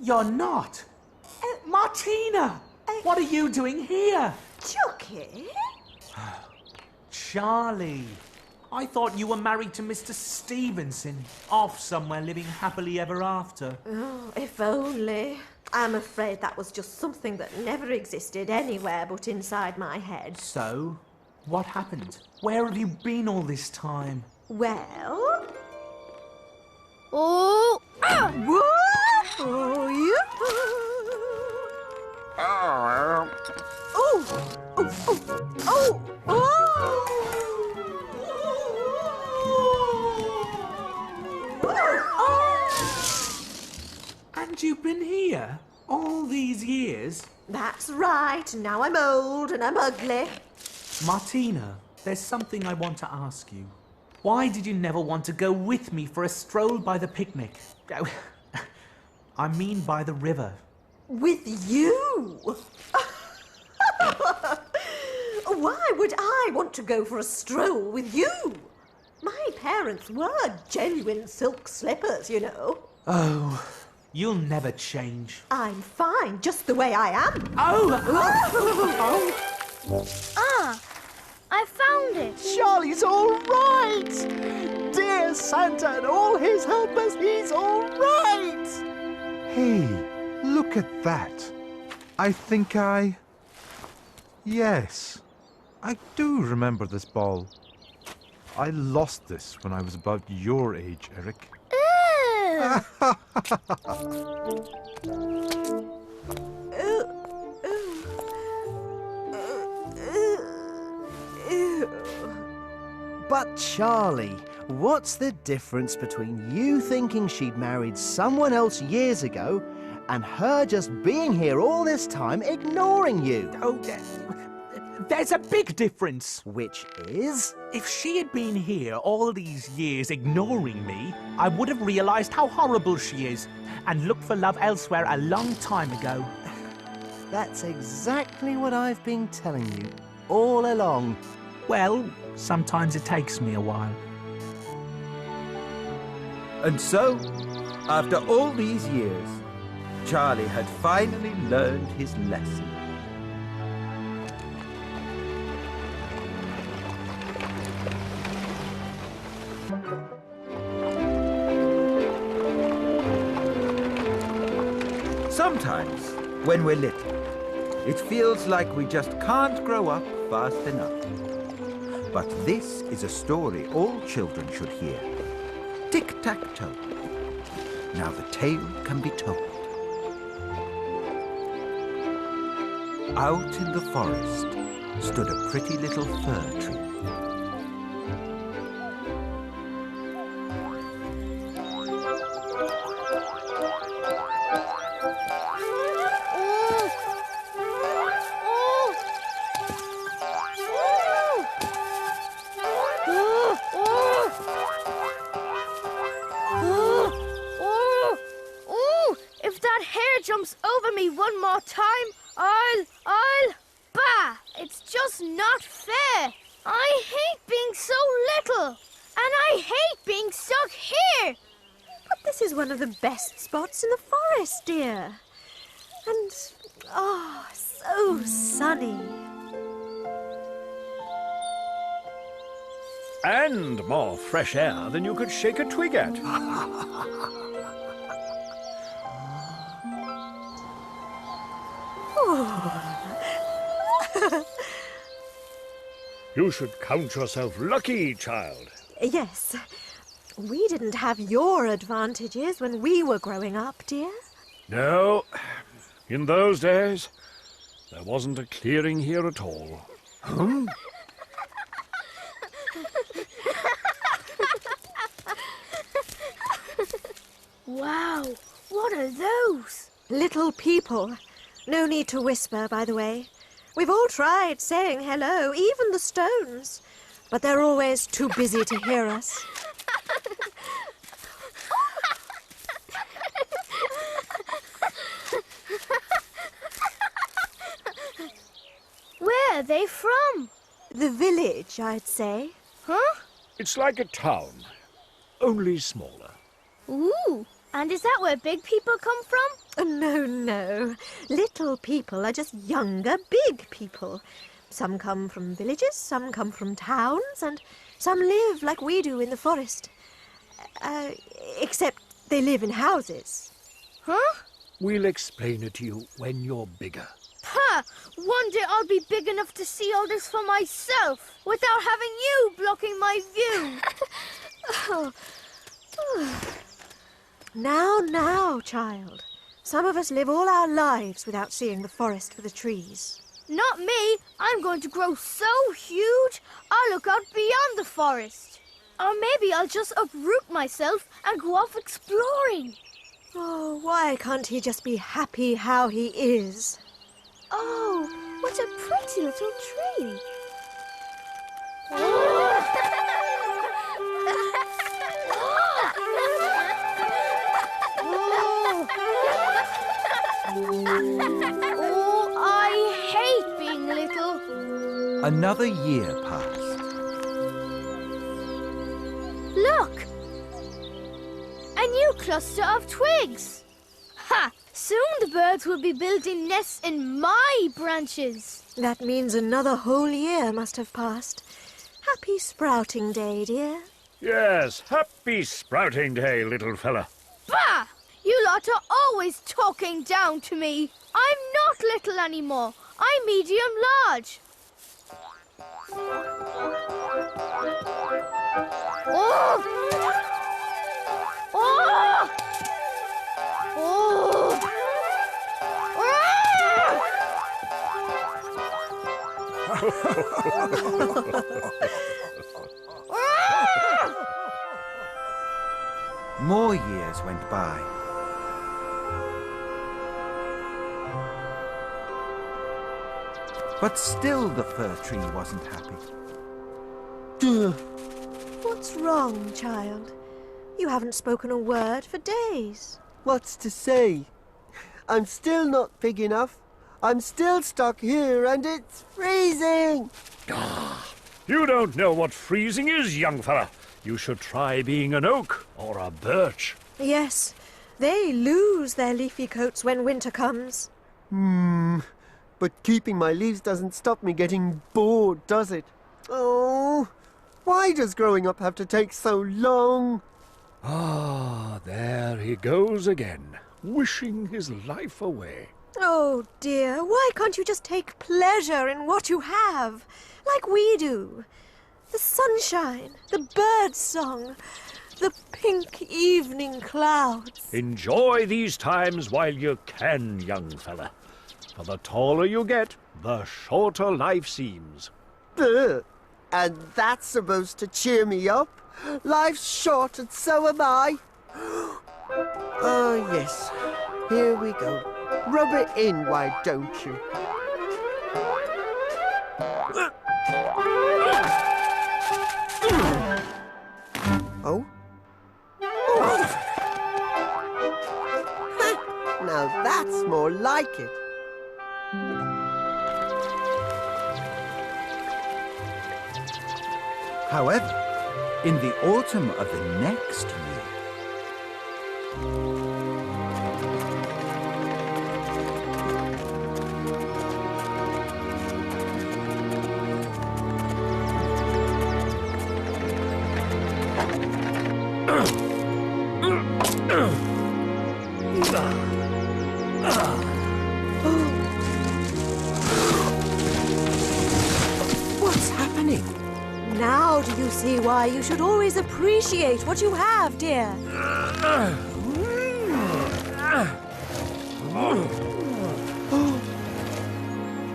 [SPEAKER 13] You're not. Martina! What are you doing here?
[SPEAKER 4] Chucky?
[SPEAKER 13] Charlie, I thought you were married to Mr. Stevenson, off somewhere living happily ever after.
[SPEAKER 4] Oh, if only. I'm afraid that was just something that never existed anywhere but inside my head.
[SPEAKER 13] So, what happened? Where have you been all this time?
[SPEAKER 4] Well...
[SPEAKER 18] Oh! Ah!
[SPEAKER 4] What? Oh, you...
[SPEAKER 17] Oh.
[SPEAKER 4] Oh! Oh! Oh! Oh!
[SPEAKER 13] And you've been here all these years?
[SPEAKER 4] That's right. Now I'm old and I'm ugly.
[SPEAKER 13] Martina, there's something I want to ask you. Why did you never want to go with me for a stroll by the picnic? I mean by the river.
[SPEAKER 4] With you? Why would I want to go for a stroll with you? My parents were genuine silk slippers, you know.
[SPEAKER 13] Oh, you'll never change.
[SPEAKER 4] I'm fine, just the way I am.
[SPEAKER 13] Oh!
[SPEAKER 18] Ah! I found it!
[SPEAKER 16] Charlie's all right! Dear Santa and all his helpers, he's all right!
[SPEAKER 6] Hey, look at that. I think Yes, I do remember this ball. I lost this when I was about your age, Eric.
[SPEAKER 16] But Charlie, what's the difference between you thinking she'd married someone else years ago and her just being here all this time ignoring you?
[SPEAKER 13] Oh, there's a big difference.
[SPEAKER 16] Which is?
[SPEAKER 13] If she had been here all these years ignoring me, I would have realised how horrible she is and looked for love elsewhere a long time ago.
[SPEAKER 16] That's exactly what I've been telling you all along.
[SPEAKER 13] Well, sometimes it takes me a while.
[SPEAKER 1] And so, after all these years, Charlie had finally learned his lesson. Sometimes, when we're little, it feels like we just can't grow up fast enough. But this is a story all children should hear. Tic-tac-toe. Now the tale can be told. Out in the forest stood a pretty little fir tree.
[SPEAKER 18] Jumps over me one more time, I'll... Bah! It's just just not fair. I hate being so little. And I hate being stuck here.
[SPEAKER 4] But this is one of the best spots in the forest, dear. And, oh, so sunny.
[SPEAKER 15] And more fresh air than you could shake a twig at. You should count yourself lucky, child.
[SPEAKER 4] Yes. We didn't have your advantages when we were growing up, dear.
[SPEAKER 15] No, in those days, there wasn't a clearing here at all. Huh?
[SPEAKER 18] Wow, what are those?
[SPEAKER 4] Little people. No need to whisper, by the way. We've all tried saying hello, even the stones. But they're always too busy to hear us.
[SPEAKER 18] Where are they from?
[SPEAKER 4] The village, I'd say.
[SPEAKER 18] Huh?
[SPEAKER 15] It's like a town, only smaller.
[SPEAKER 18] Ooh, and is that where big people come from?
[SPEAKER 4] No. Little people are just younger, big people. Some come from villages, some come from towns, and some live like we do in the forest. Except they live in houses.
[SPEAKER 18] Huh?
[SPEAKER 15] We'll explain it to you when you're bigger.
[SPEAKER 18] Ha! One day I'll be big enough to see all this for myself, without having you blocking my view.
[SPEAKER 4] Now, child. Some of us live all our lives without seeing the forest for the trees.
[SPEAKER 18] Not me. I'm going to grow so huge, I'll look out beyond the forest. Or maybe I'll just uproot myself and go off exploring.
[SPEAKER 4] Oh, why can't he just be happy how he is?
[SPEAKER 18] Oh, what a pretty little tree. Oh, I hate being little.
[SPEAKER 1] Another year passed.
[SPEAKER 18] Look! A new cluster of twigs. Ha! Soon the birds will be building nests in my branches.
[SPEAKER 4] That means another whole year must have passed. Happy sprouting day, dear.
[SPEAKER 15] Yes, happy sprouting day, little fella.
[SPEAKER 18] Bah! You lot are always talking down to me. I'm not little anymore. I'm medium-large. Oh! Oh! Oh!
[SPEAKER 1] More years went by. But still the fir tree wasn't happy.
[SPEAKER 4] What's wrong, child? You haven't spoken a word for days.
[SPEAKER 5] What's to say? I'm still not big enough. I'm still stuck here and it's freezing.
[SPEAKER 15] You don't know what freezing is, young fella. You should try being an oak or a birch.
[SPEAKER 4] Yes, they lose their leafy coats when winter comes.
[SPEAKER 5] But keeping my leaves doesn't stop me getting bored, does it? Oh, why does growing up have to take so long?
[SPEAKER 6] Ah, there he goes again, wishing his life away.
[SPEAKER 4] Oh, dear, why can't you just take pleasure in what you have, like we do? The sunshine, the bird song, the pink evening clouds.
[SPEAKER 15] Enjoy these times while you can, young fella. For the taller you get, the shorter life seems.
[SPEAKER 5] And that's supposed to cheer me up? Life's short and so am I. Oh, yes. Here we go. Rub it in, why don't you? Oh? Now that's more like it.
[SPEAKER 1] However, in the autumn of the next year,
[SPEAKER 5] What's happening?
[SPEAKER 4] Now do you see why you should always appreciate what you have, dear?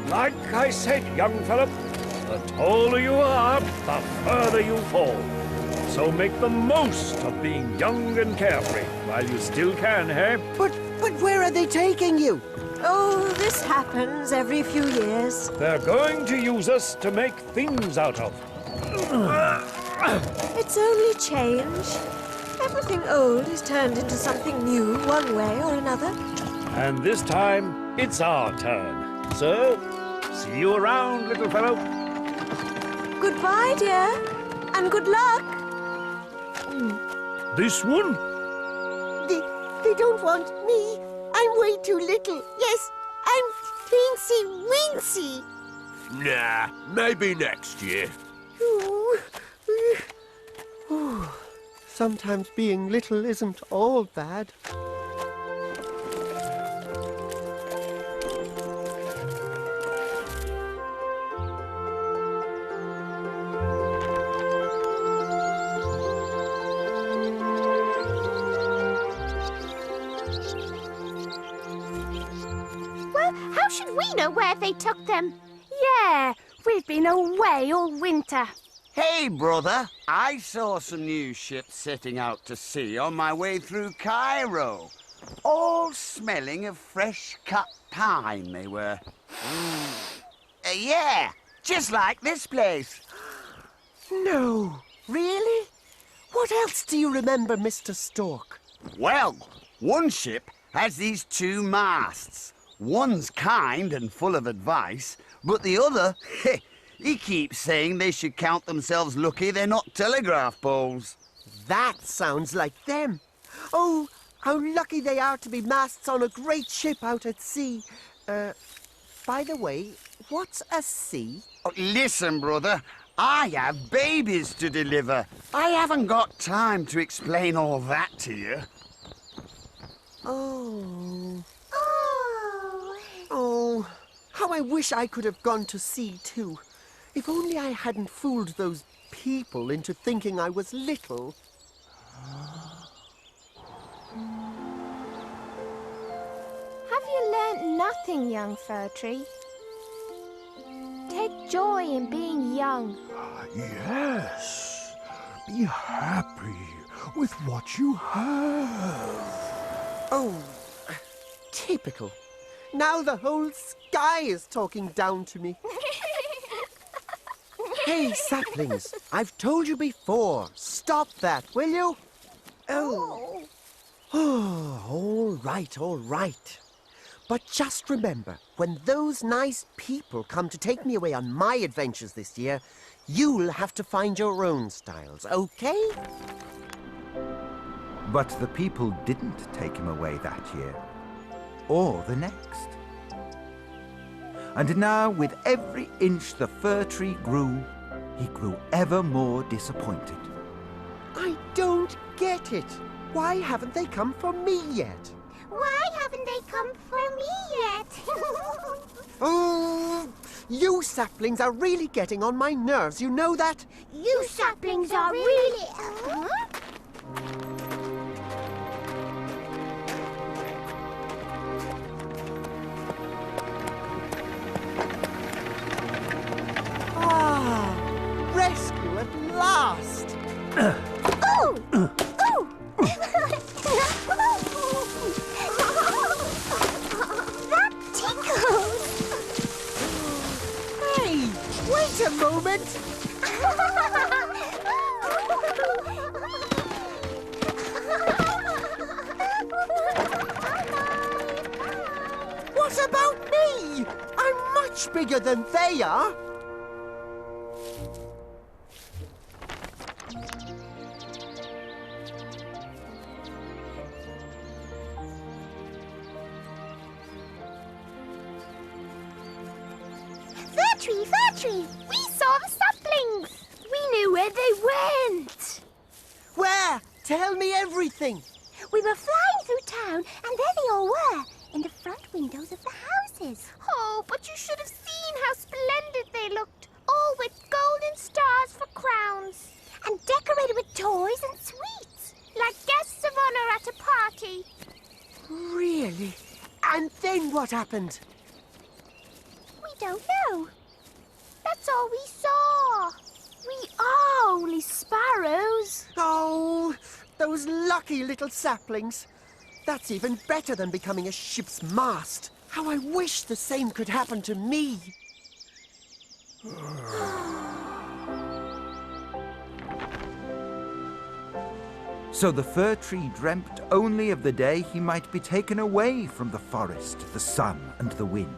[SPEAKER 15] Like I said, young fella, the taller you are, the further you fall. So make the most of being young and carefree while you still can, eh?
[SPEAKER 5] But where are they taking you?
[SPEAKER 4] Oh, this happens every few years.
[SPEAKER 15] They're going to use us to make things out of.
[SPEAKER 4] It's only change. Everything old is turned into something new one way or another.
[SPEAKER 15] And this time, it's our turn. So, see you around, little fellow.
[SPEAKER 4] Goodbye, dear. And good luck.
[SPEAKER 15] This one?
[SPEAKER 12] They don't want me. I'm way too little. Yes, I'm teensy weensy.
[SPEAKER 19] Nah, maybe next year.
[SPEAKER 5] Sometimes being little isn't all bad.
[SPEAKER 18] Well, how should we know where they took them?
[SPEAKER 10] Yeah, we've been away all winter.
[SPEAKER 17] Hey, brother, I saw some new ships setting out to sea on my way through Cairo. All smelling of fresh cut pine, they were. Yeah, just like this place.
[SPEAKER 5] No, really? What else do you remember, Mr. Stork?
[SPEAKER 17] Well, one ship has these two masts. One's kind and full of advice, but the other, he keeps saying they should count themselves lucky they're not telegraph poles.
[SPEAKER 5] That sounds like them. Oh, how lucky they are to be masts on a great ship out at sea. By the way, what's a sea?
[SPEAKER 17] Oh, listen, brother, I have babies to deliver. I haven't got time to explain all that to you.
[SPEAKER 5] Oh. Oh, how I wish I could have gone to sea too. If only I hadn't fooled those people into thinking I was little.
[SPEAKER 18] Have you learnt nothing, young fir tree? Take joy in being young.
[SPEAKER 6] Yes. Be happy with what you have.
[SPEAKER 5] Oh, typical. Now the whole sky is talking down to me. Hey, saplings, I've told you before. Stop that, will you? Oh. Oh, all right. But just remember, when those nice people come to take me away on my adventures this year, you'll have to find your own styles, okay?
[SPEAKER 1] But the people didn't take him away that year, or the next. And now, with every inch the fir tree grew, he grew ever more disappointed.
[SPEAKER 5] I don't get it. Why haven't they come for me yet?
[SPEAKER 18] Why haven't they come for me yet?
[SPEAKER 5] Oh, you saplings are really getting on my nerves, you know that?
[SPEAKER 18] You saplings are really...
[SPEAKER 5] Rescue at last!
[SPEAKER 18] Ooh! Ooh! That tickles!
[SPEAKER 5] Hey, wait a moment! What about me? I'm much bigger than they are.
[SPEAKER 18] tree, fir tree! We saw the saplings! We knew where they went!
[SPEAKER 5] Where? Tell me everything.
[SPEAKER 18] We were flying through town, and there they all were, in the front windows of the houses. Oh, but you should have seen how splendid they looked, all with golden stars for crowns. And decorated with toys and sweets, like guests of honor at a party.
[SPEAKER 5] Really? And then what happened?
[SPEAKER 18] We don't know. That's all we saw. We are only sparrows.
[SPEAKER 5] Oh, those lucky little saplings. That's even better than becoming a ship's mast. How I wish the same could happen to me.
[SPEAKER 1] So the fir tree dreamt only of the day he might be taken away from the forest, the sun, and the wind.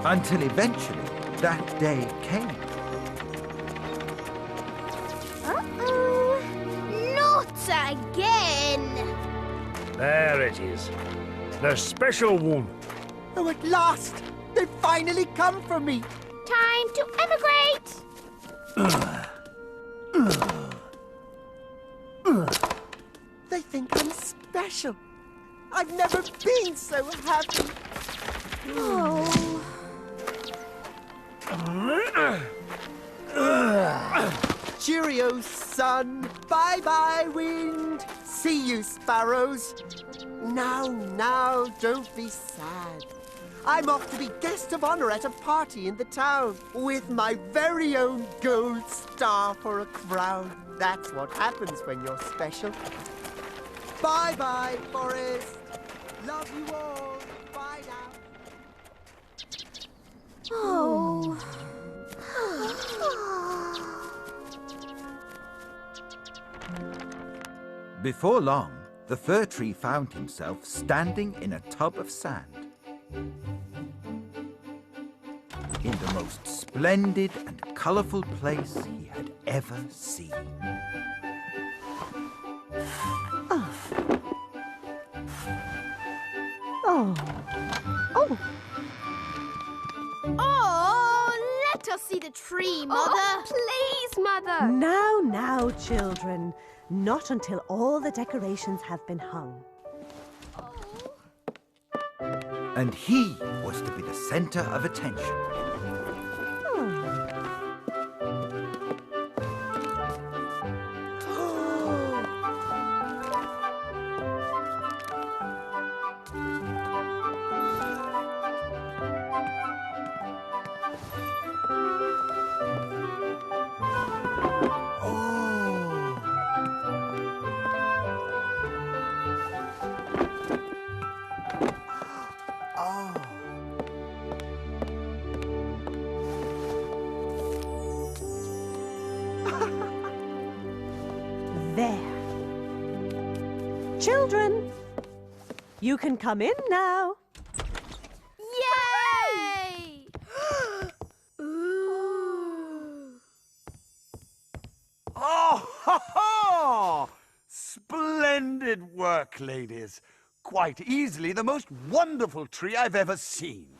[SPEAKER 1] Until eventually that day came.
[SPEAKER 18] Uh-oh. Not again!
[SPEAKER 15] There it is. The special one.
[SPEAKER 5] Oh, at last! They've finally come for me!
[SPEAKER 18] Time to emigrate!
[SPEAKER 5] They think I'm special. I've never been so happy.
[SPEAKER 18] Oh.
[SPEAKER 5] Cheerio, sun. Bye-bye, wind. See you, sparrows. Now, don't be sad. I'm off to be guest of honor at a party in the town with my very own gold star for a crown. That's what happens when you're special. Bye-bye, forest. Love you all. Bye now.
[SPEAKER 18] Oh.
[SPEAKER 1] Before long, the fir tree found himself standing in a tub of sand. In the most splendid and colourful place he had ever seen.
[SPEAKER 10] Oh, let us see the tree, Mother.
[SPEAKER 18] Oh, please, Mother.
[SPEAKER 20] Now, children. Not until all the decorations have been hung.
[SPEAKER 1] And he was to be the centre of attention.
[SPEAKER 20] There. Children, you can come in now.
[SPEAKER 10] Yay!
[SPEAKER 17] Oh, ha, ha! Splendid work, ladies. Quite easily the most wonderful tree I've ever seen.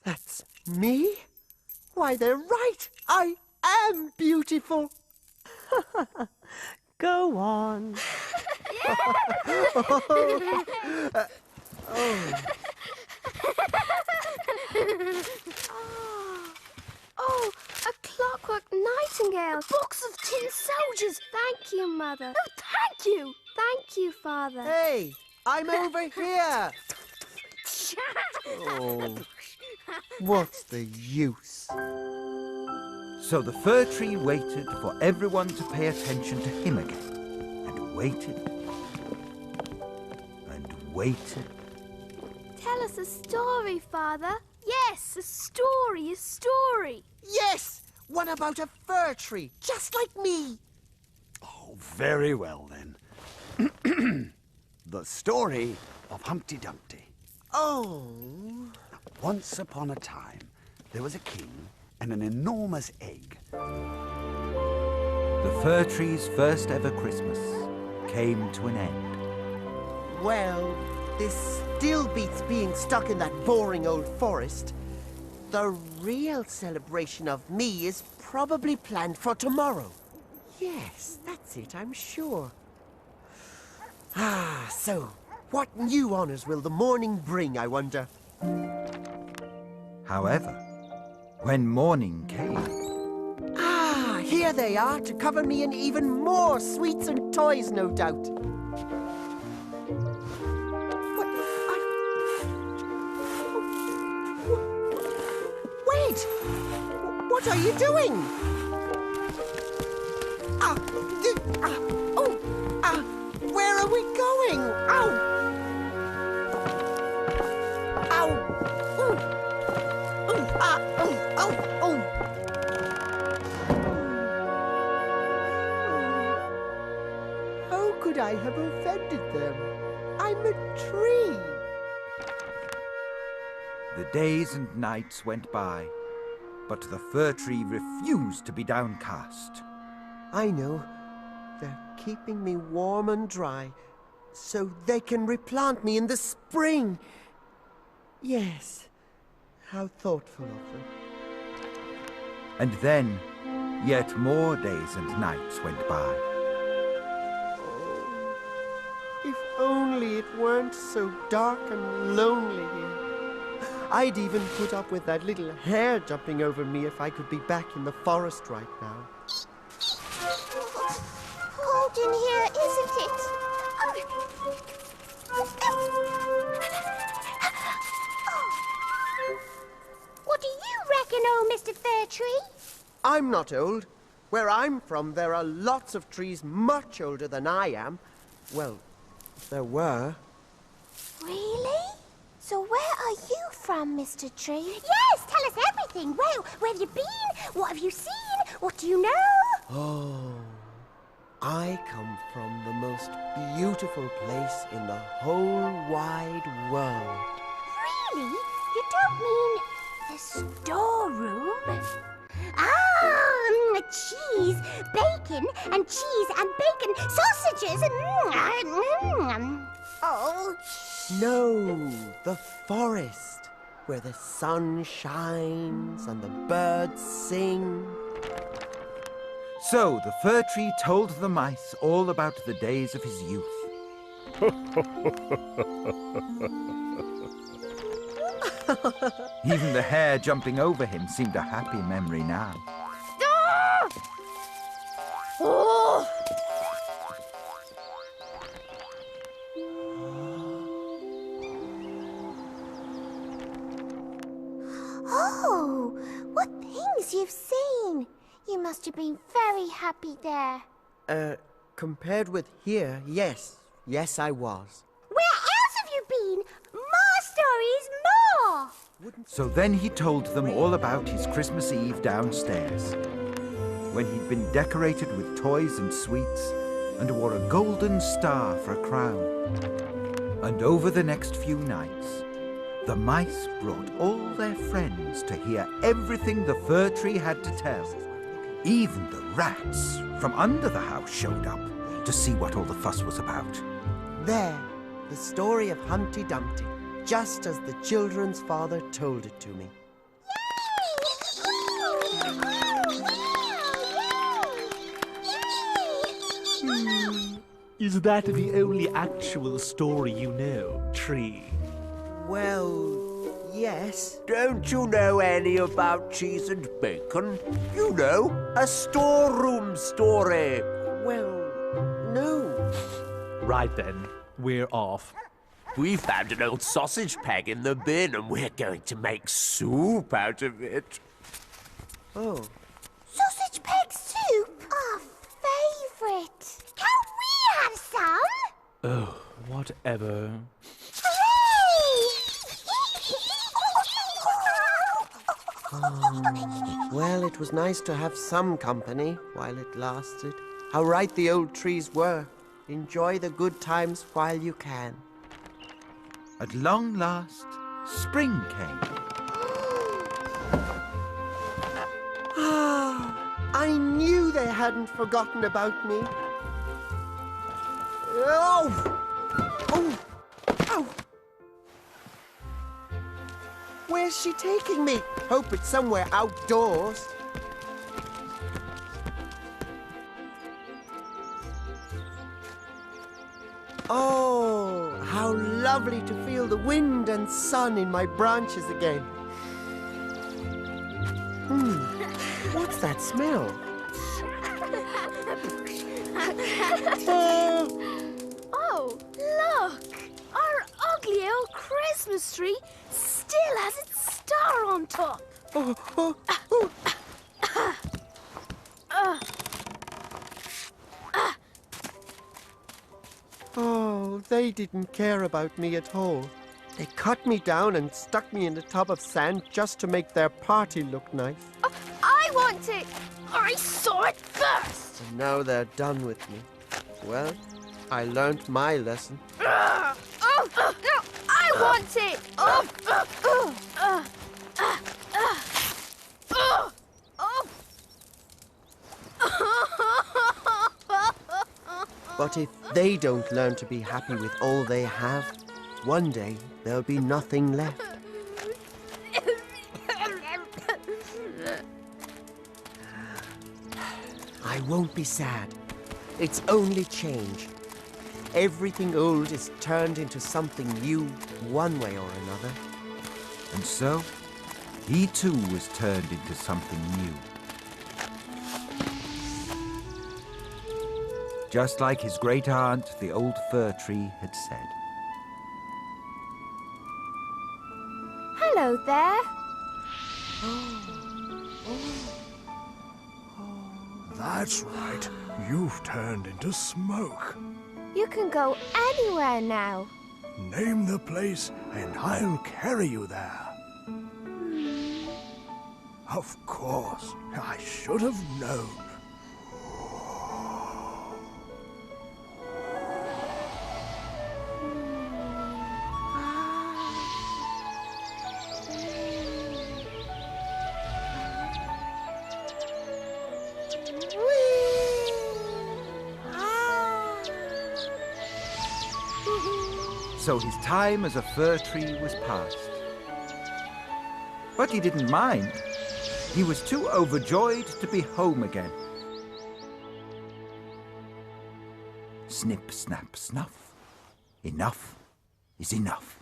[SPEAKER 5] That's me? Why, they're right. I am beautiful.
[SPEAKER 20] Go on.
[SPEAKER 10] Oh, a clockwork nightingale. Books of tin soldiers. Thank you, Mother. Oh, thank you. Thank you, Father.
[SPEAKER 5] Hey, I'm over here. Oh, what's the use?
[SPEAKER 1] So the fir tree waited for everyone to pay attention to him again, and waited, and waited.
[SPEAKER 10] Tell us a story, Father. Yes, a story.
[SPEAKER 5] Yes, one about a fir tree, just like me.
[SPEAKER 17] Oh, very well, then. The story of Humpty Dumpty.
[SPEAKER 5] Oh.
[SPEAKER 17] Once upon a time, there was a king and an enormous egg.
[SPEAKER 1] The fir tree's first ever Christmas came to an end.
[SPEAKER 5] Well, this still beats being stuck in that boring old forest. The real celebration of me is probably planned for tomorrow. Yes, that's it, I'm sure. So, what new honors will the morning bring, I wonder?
[SPEAKER 1] However, when morning came,
[SPEAKER 5] Here they are to cover me in even more sweets and toys, no doubt. Wait! What are you doing? Where are we going? Ow! Ow! How could I have offended them? I'm a tree.
[SPEAKER 1] the days and nights went by, but the fir tree refused to be downcast.
[SPEAKER 5] I know. They're keeping me warm and dry, so they can replant me in the spring. Yes, how thoughtful of them.
[SPEAKER 1] And then, yet more days and nights went by.
[SPEAKER 5] If only it weren't so dark and lonely here. I'd even put up with that little hare jumping over me if I could be back in the forest right now.
[SPEAKER 18] Cold in here, isn't it? What do you reckon, old Mr. Fir Tree?
[SPEAKER 5] I'm not old. Where I'm from, there are lots of trees much older than I am. Well, there were.
[SPEAKER 18] Really? So where are you from, Mr. Tree? Yes, tell us everything. Well, where have you been? What have you seen? What do you know?
[SPEAKER 5] Oh, I come from the most beautiful place in the whole wide world.
[SPEAKER 18] Really? You don't mean the storeroom? Ah, cheese, bacon, and cheese and bacon, sausages. Oh.
[SPEAKER 5] No, the forest, where the sun shines and the birds sing.
[SPEAKER 1] So the fir tree told the mice all about the days of his youth. Even the hare jumping over him seemed a happy memory now.
[SPEAKER 18] Oh. Oh, what things you've seen. You must have been very happy there.
[SPEAKER 5] Compared with here, yes. Yes, I was.
[SPEAKER 18] Where else have you been? More stories, more!
[SPEAKER 1] So then he told them all about his Christmas Eve downstairs, when he'd been decorated with toys and sweets and wore a golden star for a crown. And over the next few nights, the mice brought all their friends to hear everything the fir tree had to tell. Even the rats from under the house showed up to see what all the fuss was about.
[SPEAKER 5] There, the story of Humpty Dumpty, just as the children's father told it to me.
[SPEAKER 13] Is that the only actual story you know, Tree?
[SPEAKER 5] Well, yes.
[SPEAKER 19] Don't you know any about cheese and bacon? You know, a storeroom story.
[SPEAKER 5] Well, no.
[SPEAKER 13] Right then, we're off.
[SPEAKER 19] We found an old sausage peg in the bin and we're going to make soup out of it.
[SPEAKER 5] Oh.
[SPEAKER 18] Sausage peg soup? Our favourite. Can we have some?
[SPEAKER 13] Oh, whatever.
[SPEAKER 5] Well, it was nice to have some company while it lasted. How right the old trees were. Enjoy the good times while you can.
[SPEAKER 1] At long last, spring came.
[SPEAKER 5] I knew they hadn't forgotten about me. Where's she taking me? Hope it's somewhere outdoors. Oh, how lovely to feel the wind and sun in my branches again. What's that smell?
[SPEAKER 10] Oh, look! Our ugly old Christmas tree still has its star on top.
[SPEAKER 5] Oh, they didn't care about me at all. They cut me down and stuck me in a tub of sand just to make their party look nice.
[SPEAKER 10] I want it! I saw it first!
[SPEAKER 5] And now they're done with me. Well, I learned my lesson.
[SPEAKER 10] No, I want it!
[SPEAKER 5] But if they don't learn to be happy with all they have, one day there'll be nothing left. I won't be sad. It's only change. Everything old is turned into something new, one way or another.
[SPEAKER 1] And so, he too was turned into something new. Just like his great aunt, the old fir tree, had said.
[SPEAKER 10] Hello there.
[SPEAKER 6] That's right. You've turned into smoke.
[SPEAKER 10] You can go anywhere now.
[SPEAKER 6] Name the place and I'll carry you there. Of course, I should have known.
[SPEAKER 1] So his time as a fir tree was past. But he didn't mind. He was too overjoyed to be home again. Snip, snap, snuff. Enough is enough.